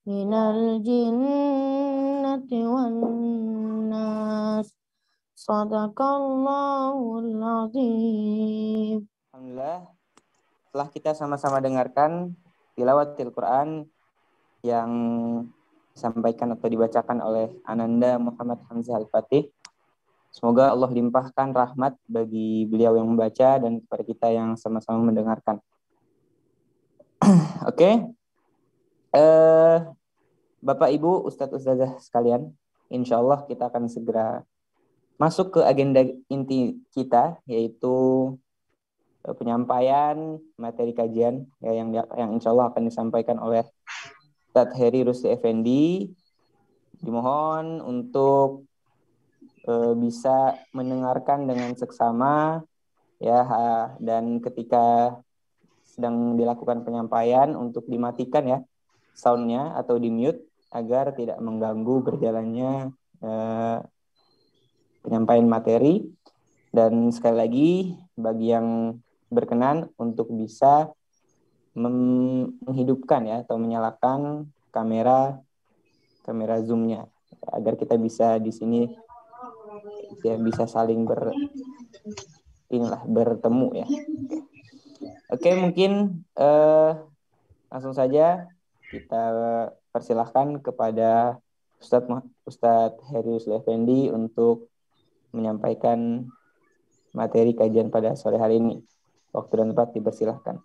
minal jinnati wan nas. Shadaqallahul azim. Alhamdulillah, setelah kita sama-sama dengarkan tilawatil Quran yang disampaikan atau dibacakan oleh Ananda Muhammad Hamzah Al-Fatih, semoga Allah limpahkan rahmat bagi beliau yang membaca dan kepada kita yang sama-sama mendengarkan. Oke. Bapak Ibu, Ustadz Ustazah sekalian, insya Allah kita akan segera masuk ke agenda inti kita, yaitu penyampaian materi kajian ya, yang insya Allah akan disampaikan oleh Ustadz Heri Rusdi Effendi. Dimohon untuk bisa mendengarkan dengan seksama ya, dan ketika sedang dilakukan penyampaian untuk dimatikan ya soundnya atau di mute agar tidak mengganggu berjalannya penyampaian materi. Dan sekali lagi bagi yang berkenan untuk bisa menghidupkan ya atau menyalakan kamera zoom-nya agar kita bisa di sini ya bisa saling bertemu ya. Oke, mungkin langsung saja kita persilahkan kepada Ustadz Heri Rusdi Effendi untuk menyampaikan materi kajian pada sore hari ini. Waktu dan tempat dipersilahkan.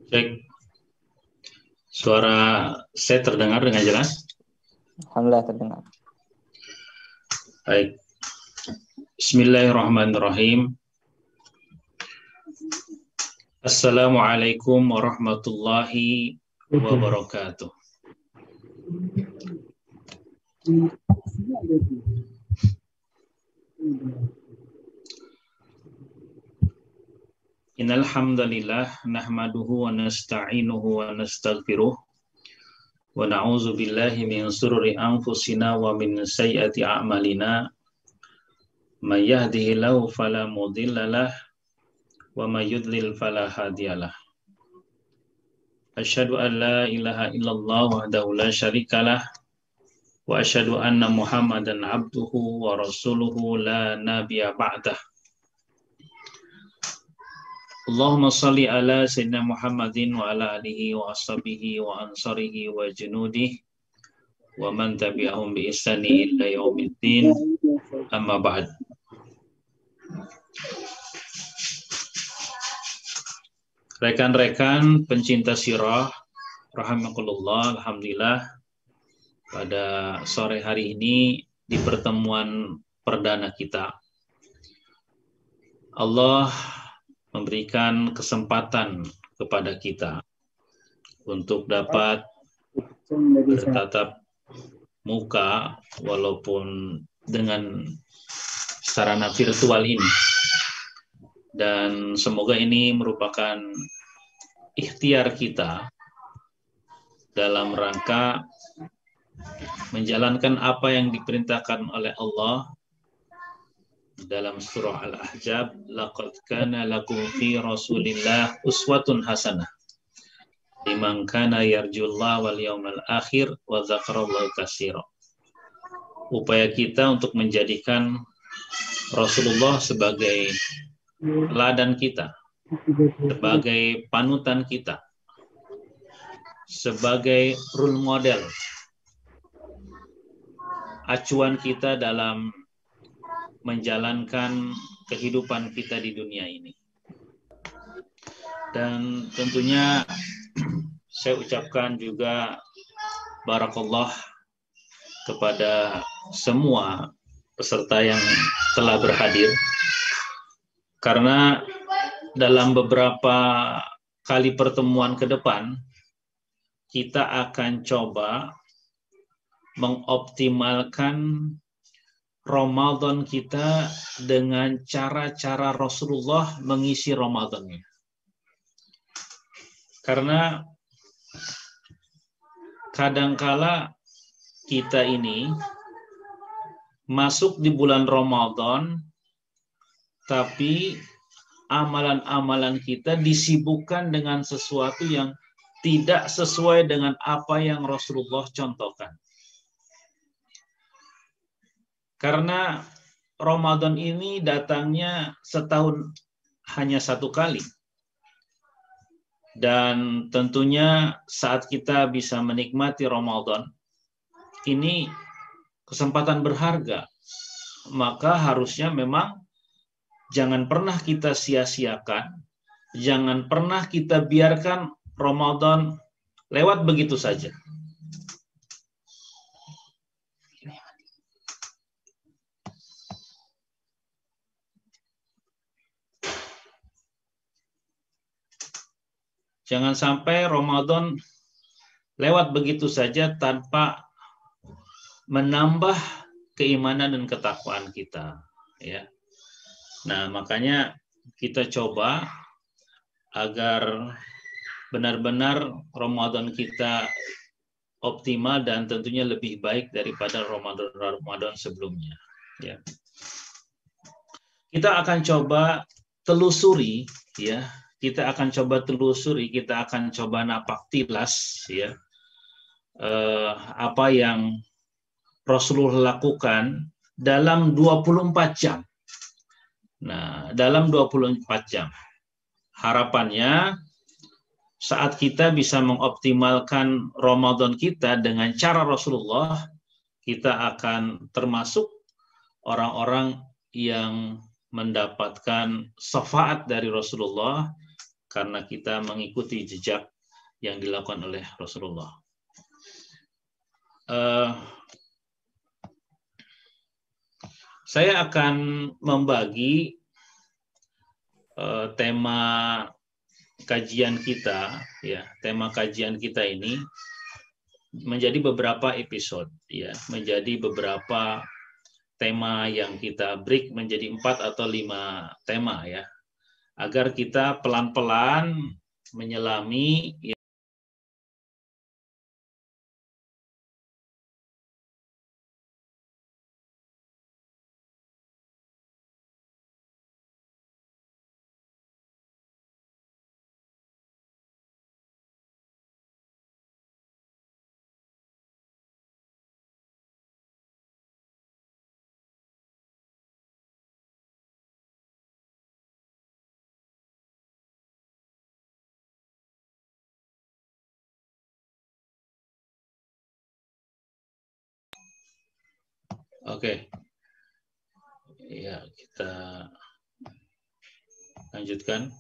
Baik. Suara saya terdengar dengan jelas? Alhamdulillah terdengar. Baik. Bismillahirrahmanirrahim. Assalamualaikum warahmatullahi wabarakatuh. Innal hamdalillah nahmaduhu wa nasta'inuhu wa nastaghfiruh wa na'udzu billahi min shururi anfusina wa min sayyiati a'malina. May yahdihillahu fala mudhillalah wa may yudlil fala hadiyalah. Asyhadu an la ilaha illallah wahdahu la syarikalah wa asyhadu anna Muhammadan abduhu wa rasuluhu la nabiyya ba'dah. Allahumma salli ala sayyidina Muhammadin wa ala alihi wa ashabihi wa ansarihi wa junudihi wa man tabi'ahum bi ihsani ila yaumiddin, amma ba'd. Rekan-rekan pencinta sirah rahimakumullah, alhamdulillah pada sore hari ini di pertemuan perdana kita Allah memberikan kesempatan kepada kita untuk dapat bertatap muka walaupun dengan sarana virtual ini, dan semoga ini merupakan ikhtiar kita dalam rangka menjalankan apa yang diperintahkan oleh Allah dalam surah Al-Ahzab, laqad kana lakum fi Rasulillah uswatun hasanah liman kana yarjullaha wal yawmal akhir wa dzakarallaha katsira. Upaya kita untuk menjadikan Rasulullah sebagai teladan kita, sebagai panutan kita, sebagai role model, acuan kita dalam menjalankan kehidupan kita di dunia ini. Dan tentunya saya ucapkan juga barakallah kepada semua peserta yang telah berhadir, karena dalam beberapa kali pertemuan ke depan kita akan coba mengoptimalkan Ramadan kita dengan cara-cara Rasulullah mengisi Ramadannya. Karena kadangkala kita ini masuk di bulan Ramadan, tapi amalan-amalan kita disibukkan dengan sesuatu yang tidak sesuai dengan apa yang Rasulullah contohkan. Karena Ramadan ini datangnya setahun hanya satu kali. Dan tentunya saat kita bisa menikmati Ramadan, ini kesempatan berharga. Maka harusnya memang jangan pernah kita sia-siakan, jangan pernah kita biarkan Ramadan lewat begitu saja. Jangan sampai Ramadan lewat begitu saja tanpa menambah keimanan dan ketakwaan kita, ya. Nah, makanya kita coba agar benar-benar Ramadan kita optimal dan tentunya lebih baik daripada Ramadan sebelumnya, ya. Kita akan coba telusuri, ya. Kita akan coba telusuri, kita akan coba napak tilas, ya, apa yang Rasulullah lakukan dalam 24 jam. Nah, dalam 24 jam. Harapannya saat kita bisa mengoptimalkan Ramadan kita dengan cara Rasulullah, kita akan termasuk orang-orang yang mendapatkan syafaat dari Rasulullah karena kita mengikuti jejak yang dilakukan oleh Rasulullah. Saya akan membagi tema kajian kita, ya, tema kajian kita ini menjadi beberapa episode, ya, menjadi beberapa tema yang kita break menjadi 4 atau 5 tema, ya, agar kita pelan-pelan menyelami, ya, oke. Ya, kita lanjutkan.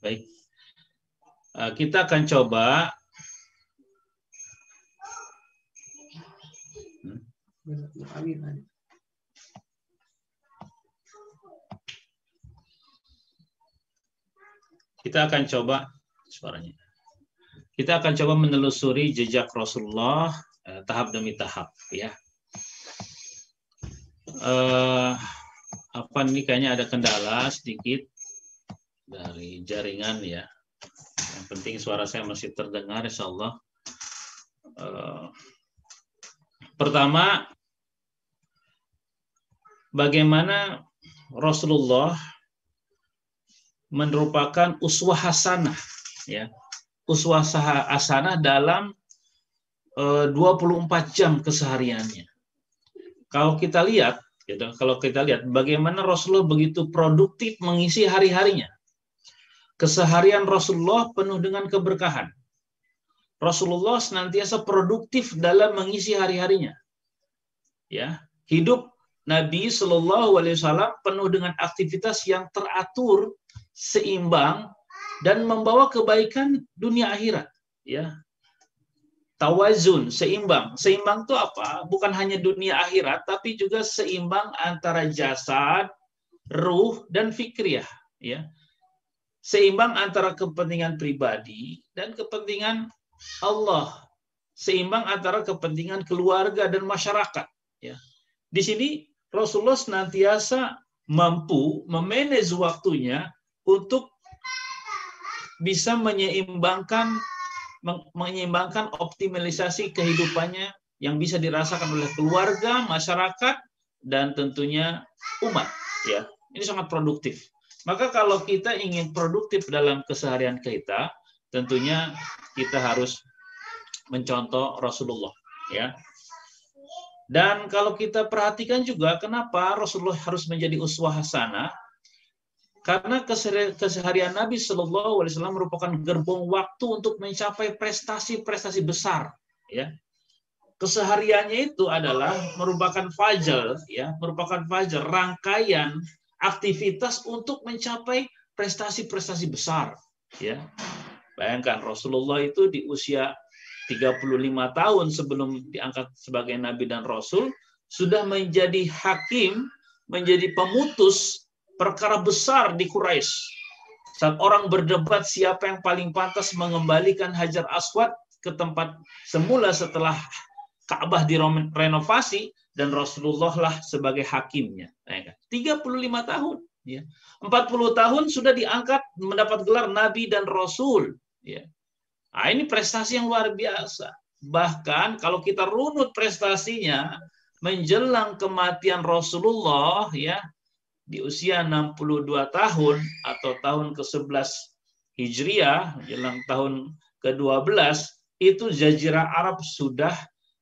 Baik. Kita akan coba suaranya. Kita akan coba menelusuri jejak Rasulullah tahap demi tahap, ya. Apa ini kayaknya ada kendala sedikit dari jaringan, ya. Yang penting suara saya masih terdengar, insyaallah. Pertama, bagaimana Rasulullah merupakan uswah hasanah, ya. Uswah hasanah dalam 24 jam kesehariannya. Kalau kita lihat, bagaimana Rasulullah begitu produktif mengisi hari-harinya. Keseharian Rasulullah penuh dengan keberkahan. Rasulullah senantiasa produktif dalam mengisi hari-harinya. Ya, hidup Nabi Shallallahu Alaihi Wasallam penuh dengan aktivitas yang teratur, seimbang, dan membawa kebaikan dunia akhirat. Ya, tawazun, seimbang. Seimbang itu apa? Bukan hanya dunia akhirat, tapi juga seimbang antara jasad, ruh, dan fikriyah. Ya, seimbang antara kepentingan pribadi dan kepentingan Allah. Seimbang antara kepentingan keluarga dan masyarakat. Ya, di sini Rasulullah senantiasa mampu memanage waktunya untuk bisa menyeimbangkan optimalisasi kehidupannya yang bisa dirasakan oleh keluarga, masyarakat, dan tentunya umat. Ya, ini sangat produktif. Maka kalau kita ingin produktif dalam keseharian kita, tentunya kita harus mencontoh Rasulullah, ya. Dan kalau kita perhatikan juga kenapa Rasulullah harus menjadi uswah hasanah? Karena keseharian Nabi Shallallahu Alaihi Wasallam merupakan gerbong waktu untuk mencapai prestasi-prestasi besar. Ya, kesehariannya itu adalah merupakan fajr, ya, merupakan fajr, rangkaian aktivitas untuk mencapai prestasi-prestasi besar. Ya, bayangkan Rasulullah itu di usia 35 tahun sebelum diangkat sebagai Nabi dan Rasul sudah menjadi hakim, menjadi pemutus perkara besar di Quraisy. Saat orang berdebat siapa yang paling pantas mengembalikan Hajar Aswad ke tempat semula setelah Ka'bah direnovasi, dan Rasulullah lah sebagai hakimnya. 35 tahun. Ya. 40 tahun sudah diangkat mendapat gelar Nabi dan Rasul. Ya. Nah, ini prestasi yang luar biasa. Bahkan kalau kita runut prestasinya menjelang kematian Rasulullah, ya, di usia 62 tahun atau tahun ke-11 Hijriah, menjelang tahun ke-12, itu Jazirah Arab sudah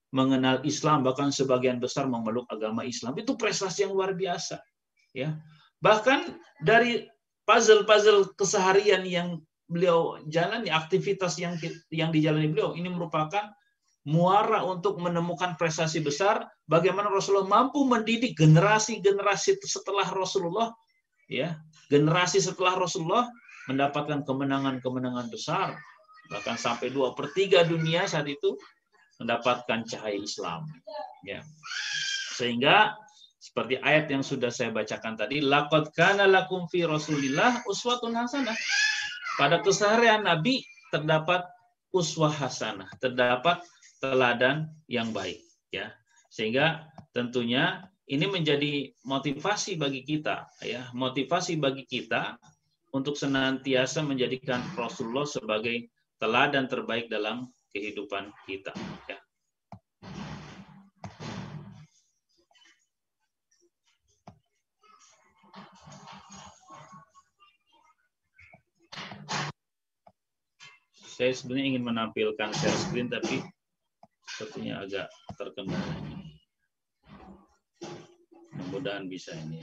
mengenal Islam, bahkan sebagian besar memeluk agama Islam. Itu prestasi yang luar biasa. Ya. Bahkan dari puzzle-puzzle keseharian yang beliau jalani, aktivitas yang dijalani beliau, ini merupakan muara untuk menemukan prestasi besar, bagaimana Rasulullah mampu mendidik generasi-generasi setelah Rasulullah, ya, generasi setelah Rasulullah mendapatkan kemenangan-kemenangan besar, bahkan sampai 2/3 dunia saat itu mendapatkan cahaya Islam. Ya. Sehingga seperti ayat yang sudah saya bacakan tadi, laqad kana lakum fi Rasulillah uswatun hasanah. Pada keseharian Nabi terdapat uswah hasanah, terdapat teladan yang baik, ya. Sehingga tentunya ini menjadi motivasi bagi kita, ya, motivasi bagi kita untuk senantiasa menjadikan Rasulullah sebagai teladan terbaik dalam kehidupan kita, ya. Saya sebenarnya ingin menampilkan share screen, tapi sepertinya agak terkendala. Mudah-mudahan bisa ini.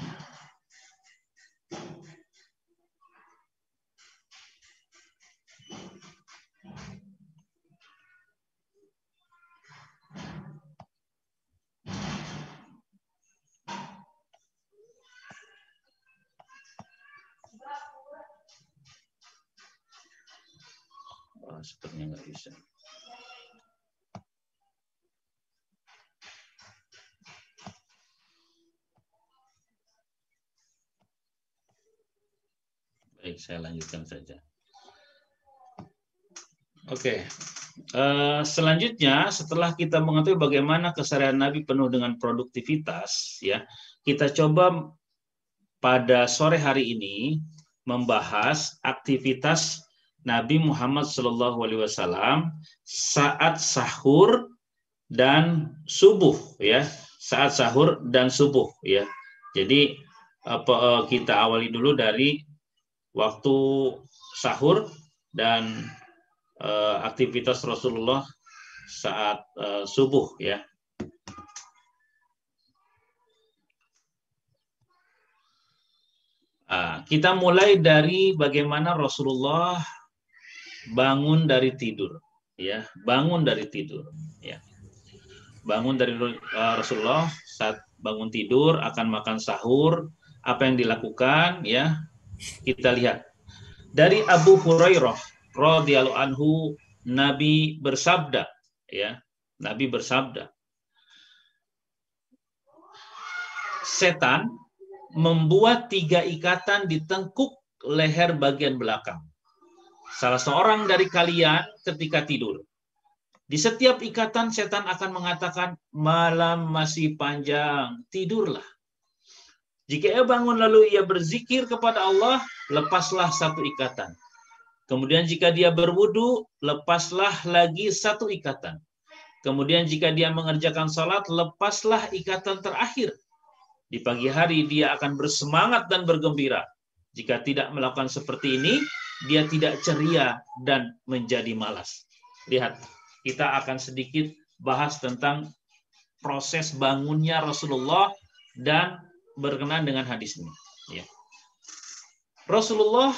Oh, sepertinya nggak bisa. Baik, saya lanjutkan saja. Oke. Selanjutnya, setelah kita mengetahui bagaimana keseharian Nabi penuh dengan produktivitas, ya, kita coba pada sore hari ini membahas aktivitas Nabi Muhammad SAW saat sahur dan subuh, ya, saat sahur dan subuh, ya. Jadi kita awali dulu dari waktu sahur dan aktivitas Rasulullah saat subuh, ya. Kita mulai dari bagaimana Rasulullah bangun dari tidur, ya, bangun dari tidur, ya. Bangun dari Rasulullah saat bangun tidur akan makan sahur, apa yang dilakukan, ya. Kita lihat dari Abu Hurairah radhiyallahu anhu, Nabi bersabda, ya, Nabi bersabda, setan membuat 3 ikatan di tengkuk leher bagian belakang salah seorang dari kalian ketika tidur. Di setiap ikatan setan akan mengatakan, malam masih panjang, tidurlah. Jika ia bangun lalu ia berzikir kepada Allah, lepaslah 1 ikatan. Kemudian jika dia berwudu, lepaslah lagi 1 ikatan. Kemudian jika dia mengerjakan salat, lepaslah ikatan terakhir. Di pagi hari dia akan bersemangat dan bergembira. Jika tidak melakukan seperti ini, dia tidak ceria dan menjadi malas. Lihat, kita akan sedikit bahas tentang proses bangunnya Rasulullah dan berkenaan dengan hadis ini. Ya. Rasulullah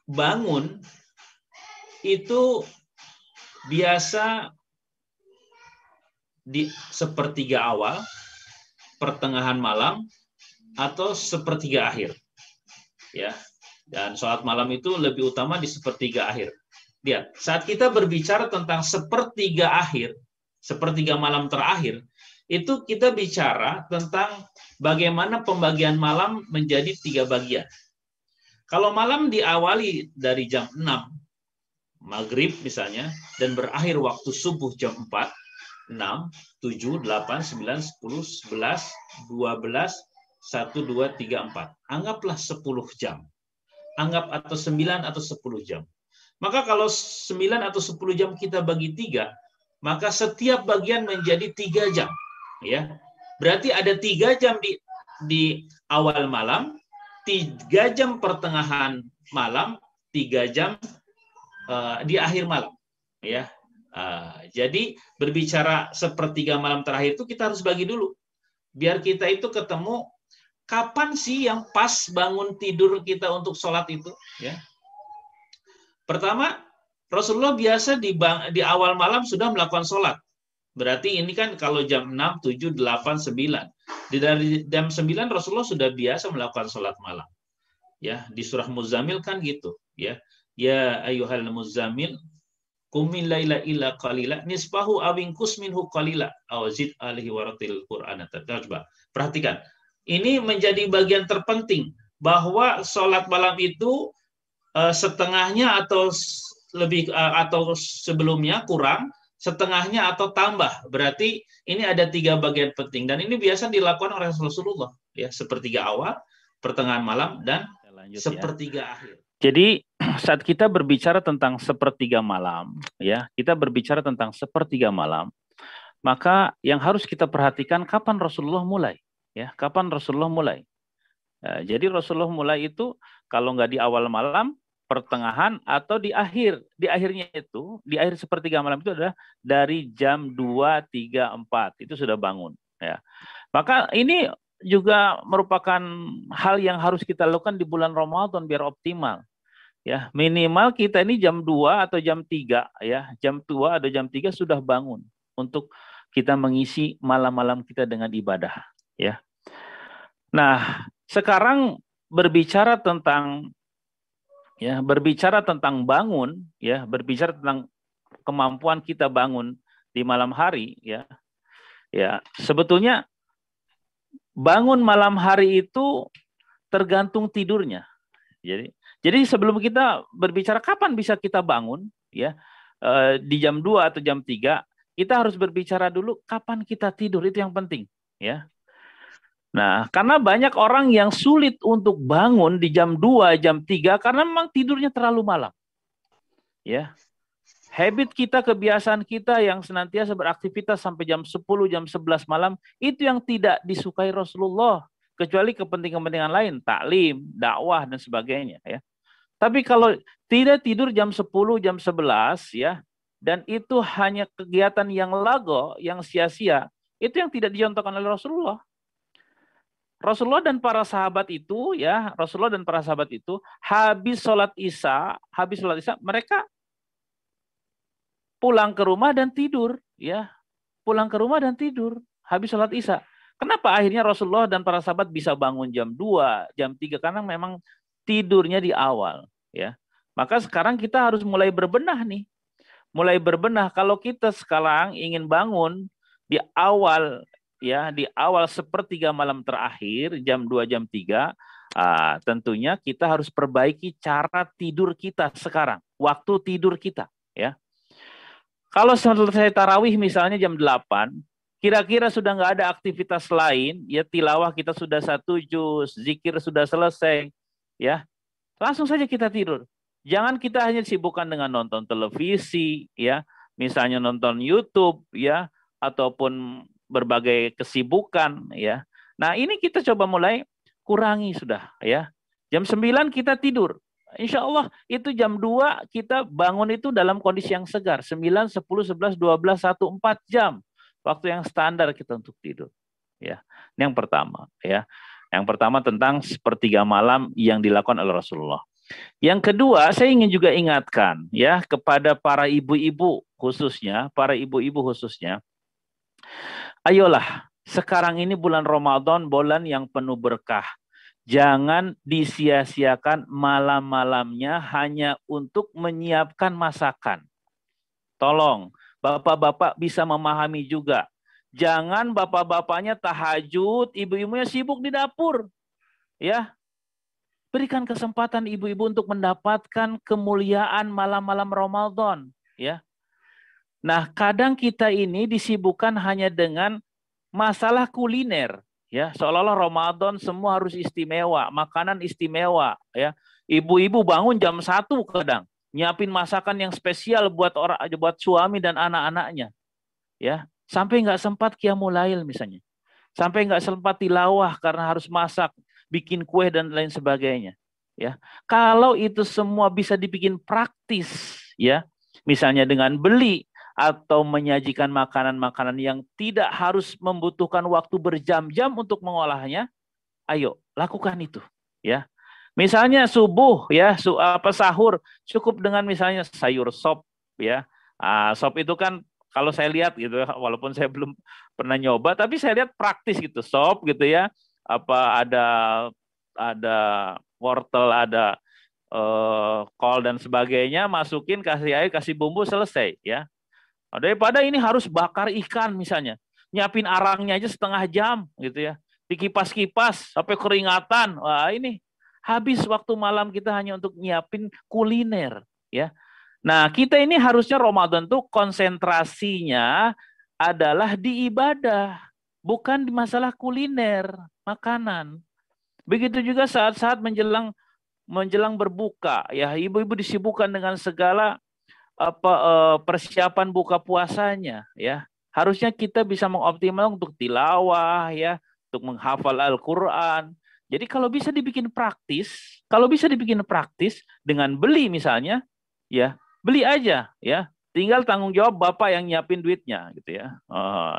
bangun itu biasa di sepertiga awal, pertengahan malam, atau sepertiga akhir. Ya, dan sholat malam itu lebih utama di sepertiga akhir. Lihat, saat kita berbicara tentang sepertiga akhir, sepertiga malam terakhir, itu kita bicara tentang bagaimana pembagian malam menjadi 3 bagian. Kalau malam diawali dari jam 6, maghrib misalnya, dan berakhir waktu subuh jam 4, 6, 7, 8, 9, 10, 11, 12, 1, 2, 3, 4. Anggaplah 10 jam. Anggap atau 9 atau 10 jam. Maka kalau 9 atau 10 jam kita bagi 3, maka setiap bagian menjadi 3 jam. Ya, berarti ada 3 jam di awal malam, 3 jam pertengahan malam, 3 jam di akhir malam. Ya, jadi berbicara sepertiga malam terakhir itu kita harus bagi dulu. Biar kita itu ketemu kapan sih yang pas bangun tidur kita untuk sholat itu? Ya. Pertama, Rasulullah biasa di awal malam sudah melakukan sholat. Berarti ini kan kalau jam 6, 7, 8, 9. Dari jam 9 Rasulullah sudah biasa melakukan sholat malam. Ya, di surah Muzammil kan gitu. Ya, ya ayyuhal muzammil, qumil laila illa qalila nisfahu awinkus minhu qalila aw zid alaihi waratil qur'ana. Coba perhatikan. Ini menjadi bagian terpenting bahwa sholat malam itu setengahnya atau lebih atau sebelumnya kurang, setengahnya atau tambah. Berarti ini ada 3 bagian penting dan ini biasa dilakukan oleh Rasulullah. Ya, sepertiga awal, pertengahan malam, dan sepertiga akhir. Jadi saat kita berbicara tentang sepertiga malam, ya kita berbicara tentang sepertiga malam, maka yang harus kita perhatikan kapan Rasulullah mulai. Ya, kapan Rasulullah mulai? Jadi Rasulullah mulai itu kalau nggak di awal malam, pertengahan, atau di akhir. Di akhirnya itu, di akhir sepertiga malam itu adalah dari jam 2, 3, 4. Itu sudah bangun. Ya. Maka ini juga merupakan hal yang harus kita lakukan di bulan Ramadan biar optimal. Ya, minimal kita ini jam 2 atau jam 3, ya, jam 2 atau jam 3 sudah bangun untuk kita mengisi malam-malam kita dengan ibadah. Ya. Nah, sekarang berbicara tentang bangun, ya, berbicara tentang kemampuan kita bangun di malam hari, ya. Ya, sebetulnya bangun malam hari itu tergantung tidurnya. Jadi sebelum kita berbicara kapan bisa kita bangun, ya, di jam 2 atau jam 3, kita harus berbicara dulu kapan kita tidur, itu yang penting, ya. Nah, karena banyak orang yang sulit untuk bangun di jam 2, jam 3 karena memang tidurnya terlalu malam. Ya. Habit kita, kebiasaan kita yang senantiasa beraktivitas sampai jam 10, jam 11 malam, itu yang tidak disukai Rasulullah, kecuali kepentingan-kepentingan lain, taklim, dakwah dan sebagainya, ya. Tapi kalau tidak tidur jam 10, jam 11, ya, dan itu hanya kegiatan yang lago, yang sia-sia, itu yang tidak dicontohkan oleh Rasulullah. Rasulullah dan para sahabat itu, ya, Rasulullah dan para sahabat itu habis sholat isya, mereka pulang ke rumah dan tidur, ya, pulang ke rumah dan tidur habis sholat isya. Kenapa akhirnya Rasulullah dan para sahabat bisa bangun jam 2, jam 3? Karena memang tidurnya di awal, ya. Maka sekarang kita harus mulai berbenah nih, mulai berbenah. Kalau kita sekarang ingin bangun di awal, ya, di awal sepertiga malam terakhir, jam 2, jam 3, tentunya kita harus perbaiki cara tidur kita sekarang, waktu tidur kita, ya. Kalau selesai tarawih misalnya jam 8, kira-kira sudah nggak ada aktivitas lain, ya, tilawah kita sudah 1 juz, zikir sudah selesai, ya, langsung saja kita tidur. Jangan kita hanya sibukkan dengan nonton televisi, ya, misalnya nonton YouTube, ya, ataupun berbagai kesibukan, ya. Nah, ini kita coba mulai kurangi sudah, ya. Jam 9 kita tidur. Insya Allah itu jam 2 kita bangun itu dalam kondisi yang segar. 9, 10, 11, 12, 1, 4 jam. Waktu yang standar kita untuk tidur. Ya, ini yang pertama. Ya, yang pertama tentang sepertiga malam yang dilakukan oleh Rasulullah. Yang kedua, saya ingin juga ingatkan ya kepada para ibu-ibu khususnya, ayolah, sekarang ini bulan Ramadan, bulan yang penuh berkah. Jangan disia-siakan malam-malamnya hanya untuk menyiapkan masakan. Tolong, bapak-bapak bisa memahami juga. Jangan bapak-bapaknya tahajud, ibu-ibunya sibuk di dapur. Ya, berikan kesempatan ibu-ibu untuk mendapatkan kemuliaan malam-malam Ramadan. Ya. Nah, kadang kita ini disibukkan hanya dengan masalah kuliner. Ya, seolah-olah Ramadan semua harus istimewa, makanan istimewa. Ya, ibu-ibu bangun jam 1 kadang, nyiapin masakan yang spesial buat suami dan anak-anaknya. Ya, sampai nggak sempat qiyamul lail misalnya, sampai nggak sempat tilawah karena harus masak, bikin kue dan lain sebagainya. Ya, kalau itu semua bisa dibikin praktis, ya, misalnya dengan beli atau menyajikan makanan-makanan yang tidak harus membutuhkan waktu berjam-jam untuk mengolahnya, ayo lakukan itu, ya. Misalnya subuh, ya, sahur cukup dengan misalnya sayur sop, ya. Sop itu kan kalau saya lihat gitu, walaupun saya belum pernah nyoba, tapi saya lihat praktis gitu, sop gitu ya. Apa ada wortel, ada kol dan sebagainya, masukin, kasih air, kasih bumbu, selesai, ya. Daripada ini harus bakar ikan misalnya, nyiapin arangnya aja setengah jam gitu ya, dikipas-kipas sampai keringatan. Wah, ini habis waktu malam kita hanya untuk nyiapin kuliner, ya. Nah, kita ini harusnya Ramadan tuh konsentrasinya adalah di ibadah, bukan di masalah kuliner, makanan. Begitu juga saat-saat menjelang berbuka, ya, ibu-ibu disibukkan dengan segala persiapan buka puasanya, ya. Harusnya kita bisa mengoptimal untuk tilawah, ya, untuk menghafal Al-Qur'an. Jadi kalau bisa dibikin praktis dengan beli misalnya, ya, beli aja, ya. Tinggal tanggung jawab bapak yang nyiapin duitnya gitu ya.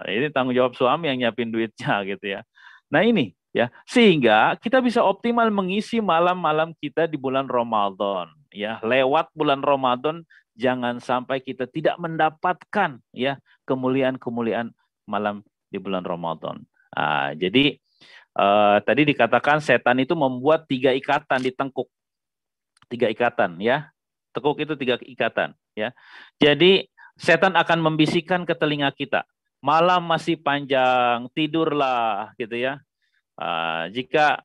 Ini tanggung jawab suami yang nyiapin duitnya gitu ya. Nah, ini ya, sehingga kita bisa optimal mengisi malam-malam kita di bulan Ramadan, ya. Lewat bulan Ramadan jangan sampai kita tidak mendapatkan, ya, kemuliaan-kemuliaan malam di bulan Ramadan. Jadi tadi dikatakan setan itu membuat 3 ikatan di tengkuk. 3 ikatan, ya. Tekuk itu 3 ikatan, ya. Jadi setan akan membisikkan ke telinga kita, malam masih panjang, tidurlah gitu ya. Jika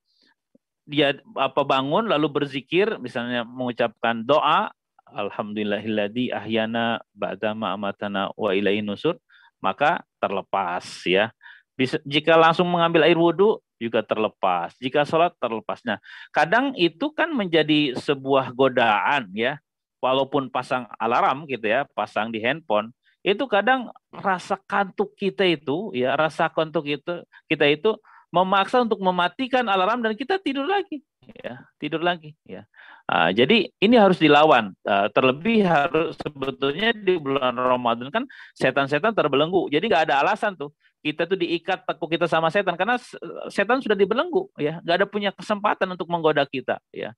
dia bangun lalu berzikir, misalnya mengucapkan doa, Alhamdulillahilladzi ahyana ba'dama amatana wa ilaihi nusur, maka terlepas, ya. Jika langsung mengambil air wudhu juga terlepas. Jika sholat terlepas. Nah, kadang itu kan menjadi sebuah godaan, ya. Walaupun pasang alarm gitu ya, pasang di handphone, itu kadang rasa kantuk kita itu, ya, kita itu memaksa untuk mematikan alarm dan kita tidur lagi, ya. Jadi ini harus dilawan. Terlebih harus sebetulnya di bulan Ramadan kan setan-setan terbelenggu. Jadi nggak ada alasan tuh kita tuh diikat tekuk kita sama setan karena setan sudah dibelenggu, ya. Nggak ada punya kesempatan untuk menggoda kita, ya.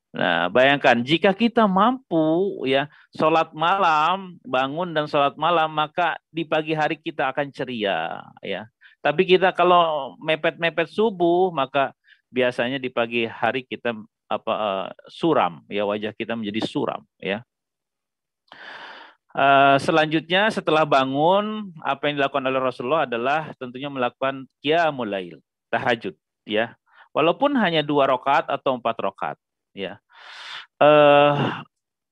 Nah, bayangkan jika kita mampu, ya, sholat malam, bangun dan sholat malam, maka di pagi hari kita akan ceria, ya. Tapi kita kalau mepet-mepet subuh, maka biasanya di pagi hari kita suram, ya, wajah kita menjadi suram, ya. Selanjutnya setelah bangun, apa yang dilakukan oleh Rasulullah adalah tentunya melakukan qiyamul lail, tahajud, ya. Walaupun hanya 2 rakaat atau 4 rakaat, ya.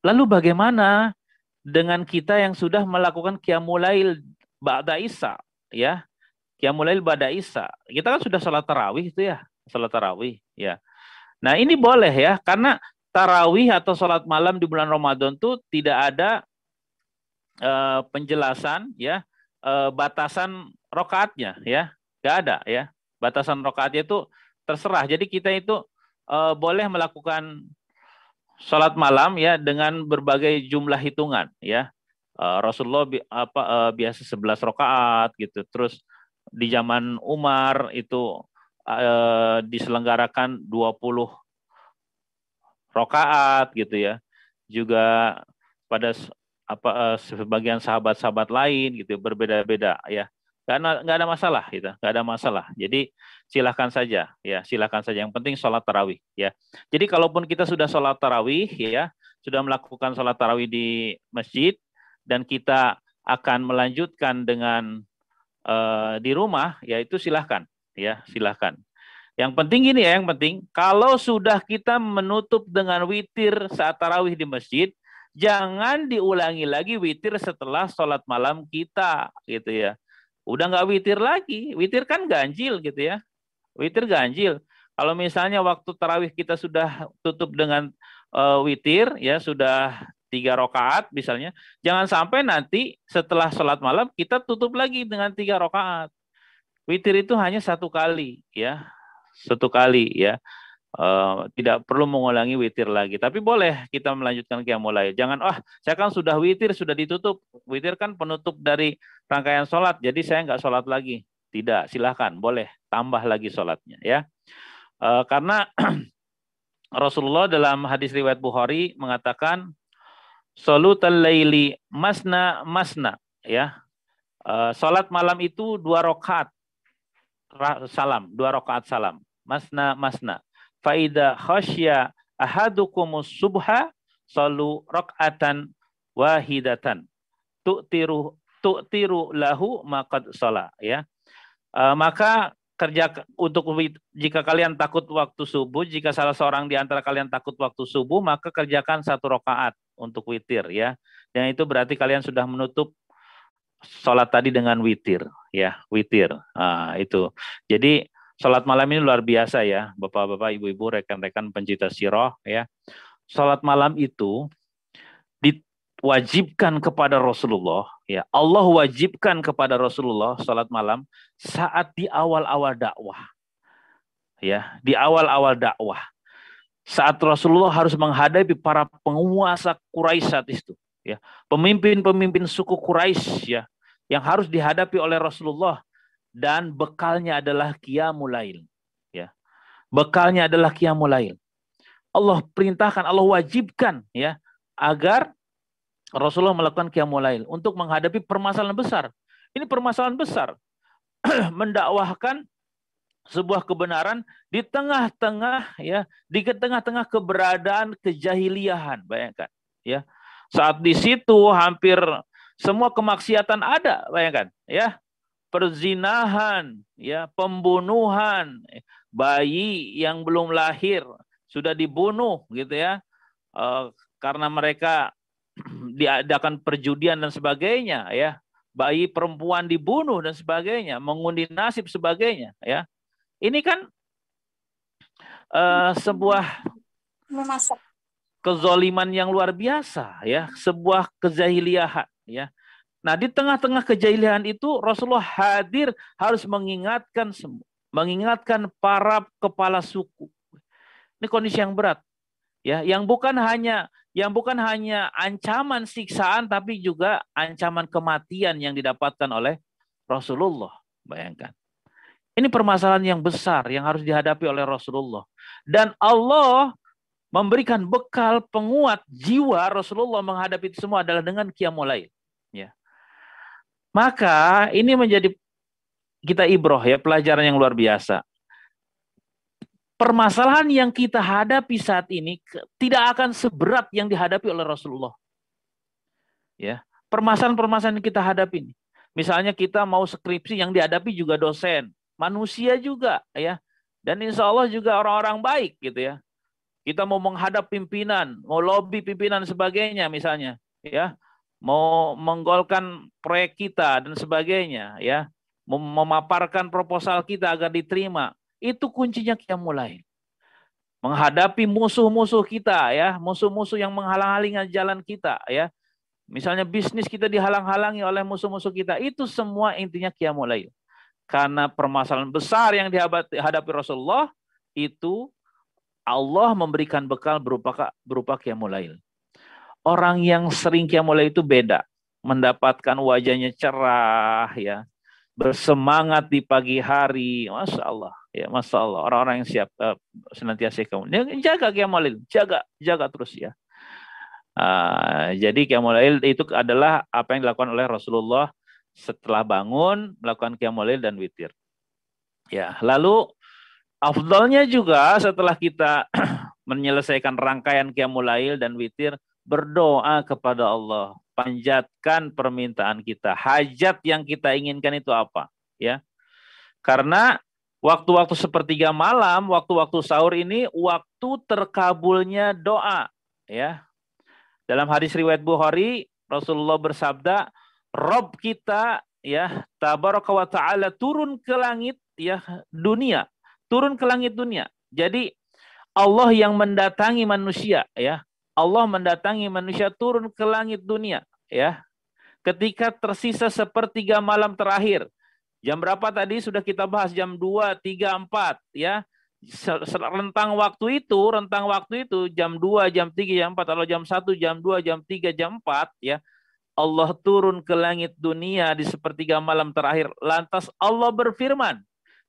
Lalu bagaimana dengan kita yang sudah melakukan qiyamul lail ba'da isya, ya? Qiyamul lail ba'da isya. Kita kan sudah salat tarawih itu ya, salat tarawih, ya. Nah, ini boleh, ya, karena tarawih atau salat malam di bulan Ramadan itu tidak ada penjelasan, ya, batasan rakaatnya, ya. Enggak ada, ya. Batasan rakaatnya itu terserah. Jadi kita itu boleh melakukan sholat malam ya dengan berbagai jumlah hitungan ya. Rasulullah biasa 11 rakaat gitu. Terus di zaman Umar itu diselenggarakan 20 rakaat gitu ya. Juga pada sebagian sahabat-sahabat lain gitu berbeda-beda ya. Nggak ada masalah gitu, nggak ada masalah. Jadi silahkan saja ya, silahkan saja. Yang penting sholat tarawih ya. Jadi kalaupun kita sudah sholat tarawih ya, sudah melakukan sholat tarawih di masjid dan kita akan melanjutkan dengan di rumah, ya itu silahkan ya, silahkan. Yang penting gini ya, yang penting kalau sudah kita menutup dengan witir saat tarawih di masjid, jangan diulangi lagi witir setelah sholat malam kita gitu ya. Udah nggak witir lagi, witir kan ganjil gitu ya. Witir ganjil. Kalau misalnya waktu tarawih kita sudah tutup dengan witir, ya sudah 3 rakaat misalnya, jangan sampai nanti setelah sholat malam kita tutup lagi dengan 3 rakaat. Witir itu hanya 1 kali, ya 1 kali ya. Tidak perlu mengulangi witir lagi. Tapi boleh kita melanjutkan qiyamul lail. Jangan, saya kan sudah witir, sudah ditutup. Witir kan penutup dari rangkaian sholat, jadi saya nggak sholat lagi. Tidak, silahkan, boleh tambah lagi sholatnya ya. Karena Rasulullah dalam hadis riwayat Bukhari mengatakan, Sholatul laili masna masna ya. Sholat malam itu 2 rakaat salam, 2 rakaat salam. Masna masna. Faida khasya ahadukumus subha salu rak'atan wahidatan tu'tiru lahu maqad shalah ya. Maka jika kalian takut waktu subuh, jika salah seorang di antara kalian takut waktu subuh, maka kerjakan 1 rakaat untuk witir ya. Dan itu berarti kalian sudah menutup sholat tadi dengan witir ya, witir. Itu. Jadi sholat malam ini luar biasa ya, Bapak-bapak, Ibu-ibu, rekan-rekan pencinta sirah ya. Sholat malam itu diwajibkan kepada Rasulullah ya. Allah wajibkan kepada Rasulullah sholat malam saat di awal-awal dakwah. Ya, di awal-awal dakwah. Saat Rasulullah harus menghadapi para penguasa Quraisy saat itu ya. Pemimpin-pemimpin suku Quraisy ya yang harus dihadapi oleh Rasulullah. Dan bekalnya adalah qiyamul lail. Ya. Bekalnya adalah qiyamul lail. Allah perintahkan, Allah wajibkan ya agar Rasulullah melakukan qiyamul lail untuk menghadapi permasalahan besar. Ini permasalahan besar. Mendakwahkan sebuah kebenaran di tengah-tengah ya, di tengah-tengah keberadaan kejahiliahan, bayangkan ya. Saat di situ hampir semua kemaksiatan ada, bayangkan ya. Perzinahan, ya, pembunuhan, bayi yang belum lahir sudah dibunuh gitu ya, karena mereka diadakan perjudian dan sebagainya ya, bayi perempuan dibunuh dan sebagainya, mengundi nasib sebagainya ya. Ini kan sebuah kezaliman yang luar biasa ya, sebuah kezahiliahan ya. Nah, di tengah-tengah kejahilian itu Rasulullah hadir harus mengingatkan para kepala suku. Ini kondisi yang berat. Ya, yang bukan hanya ancaman siksaan tapi juga ancaman kematian yang didapatkan oleh Rasulullah. Bayangkan. Ini permasalahan yang besar yang harus dihadapi oleh Rasulullah. Dan Allah memberikan bekal penguat jiwa Rasulullah menghadapi itu semua adalah dengan qiyamul lail. Ya. Maka ini menjadi kita ibroh ya, pelajaran yang luar biasa. Permasalahan yang kita hadapi saat ini tidak akan seberat yang dihadapi oleh Rasulullah. Ya, permasalahan-permasalahan yang kita hadapi ini. Misalnya kita mau skripsi yang dihadapi juga dosen, manusia juga ya. Dan insya Allah juga orang-orang baik gitu ya. Kita mau menghadap pimpinan, mau lobby pimpinan sebagainya misalnya ya. Mau menggolkan proyek kita dan sebagainya ya, memaparkan proposal kita agar diterima, itu kuncinya qiyamul lail. Menghadapi musuh-musuh kita ya, musuh-musuh yang menghalang-halangi jalan kita ya. Misalnya bisnis kita dihalang-halangi oleh musuh-musuh kita, itu semua intinya qiyamul lail. Karena permasalahan besar yang dihadapi Rasulullah itu Allah memberikan bekal berupa qiyamul lail. Orang yang sering qiyamul lail itu beda, mendapatkan wajahnya cerah ya, bersemangat di pagi hari, masya Allah ya, masya Allah. Orang-orang yang siap senantiasa qiyamul lail, jaga qiyamul lail, jaga terus ya. Jadi qiyamul lail itu adalah apa yang dilakukan oleh Rasulullah setelah bangun, melakukan qiyamul lail dan witir. Ya, lalu afdalnya juga setelah kita menyelesaikan rangkaian qiyamul lail dan witir, berdoa kepada Allah, panjatkan permintaan kita, hajat yang kita inginkan itu apa, ya. Karena waktu-waktu sepertiga malam, waktu-waktu sahur ini waktu terkabulnya doa, ya. Dalam hadis riwayat Bukhari, Rasulullah bersabda, Rob kita ya, tabaraka wa ta'ala turun ke langit ya dunia, turun ke langit dunia. Jadi Allah yang mendatangi manusia ya. Allah mendatangi manusia turun ke langit dunia ya. Ketika tersisa sepertiga malam terakhir. Jam berapa tadi sudah kita bahas, jam 2, 3, 4 ya. Rentang waktu itu jam 2, jam 3, jam 4, atau jam 1, jam 2, jam 3, jam 4 ya. Allah turun ke langit dunia di sepertiga malam terakhir. Lantas Allah berfirman,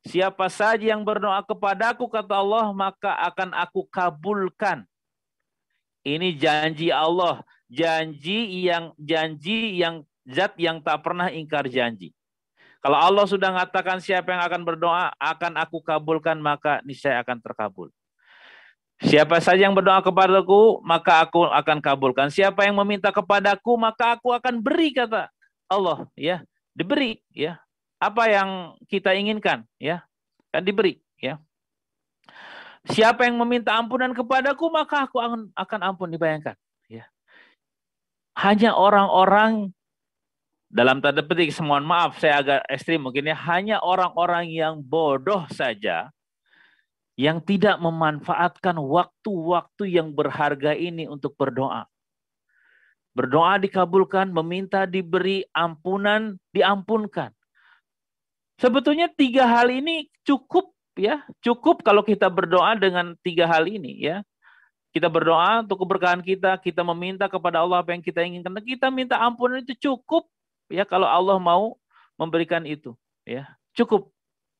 siapa saja yang berdoa kepadaku, kata Allah, maka akan aku kabulkan. Ini janji Allah, janji yang zat yang tak pernah ingkar janji. Kalau Allah sudah mengatakan siapa yang akan berdoa akan aku kabulkan, maka niscaya akan terkabul. Siapa saja yang berdoa kepadaku, maka aku akan kabulkan. Siapa yang meminta kepadaku, maka aku akan beri, kata Allah, ya. Diberi, ya. Apa yang kita inginkan, ya. Kan diberi, ya. Siapa yang meminta ampunan kepadaku, maka aku akan ampun, dibayangkan, ya. Hanya orang-orang, dalam tanda petik, mohon maaf saya agak ekstrim mungkin ya, hanya orang-orang yang bodoh saja yang tidak memanfaatkan waktu-waktu yang berharga ini untuk berdoa. Berdoa dikabulkan, meminta diberi, ampunan diampunkan. Sebetulnya 3 hal ini cukup ya, cukup kalau kita berdoa dengan 3 hal ini ya. Kita berdoa untuk keberkahan kita, kita meminta kepada Allah apa yang kita inginkan, kita minta ampunan, itu cukup ya kalau Allah mau memberikan itu ya. Cukup.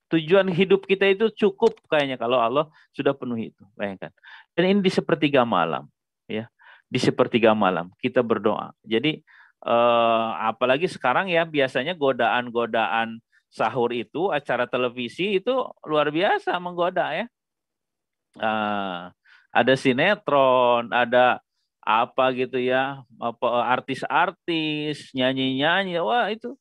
Tujuan hidup kita itu cukup kayaknya kalau Allah sudah penuhi itu, bayangkan. Dan ini di sepertiga malam, ya, di sepertiga malam kita berdoa. Jadi apalagi sekarang ya, biasanya godaan-godaan sahur itu, acara televisi itu luar biasa menggoda ya. Ada sinetron, ada apa gitu ya, artis-artis, nyanyi-nyanyi, wah itu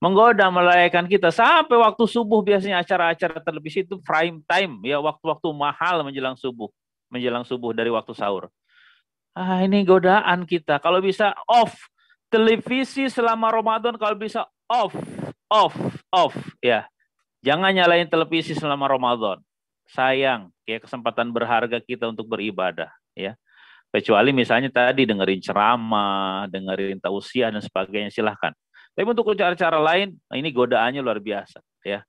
menggoda, melalaikan kita sampai waktu subuh. Biasanya acara-acara televisi itu prime time ya, waktu-waktu mahal menjelang subuh dari waktu sahur. Ini godaan kita. Kalau bisa off televisi selama Ramadan, kalau bisa off ya. Jangan nyalain televisi selama Ramadan. Sayang ya, kesempatan berharga kita untuk beribadah ya. Kecuali misalnya tadi dengerin ceramah, dengerin tausiah dan sebagainya, silahkan. Tapi untuk cara-cara lain, ini godaannya luar biasa, ya.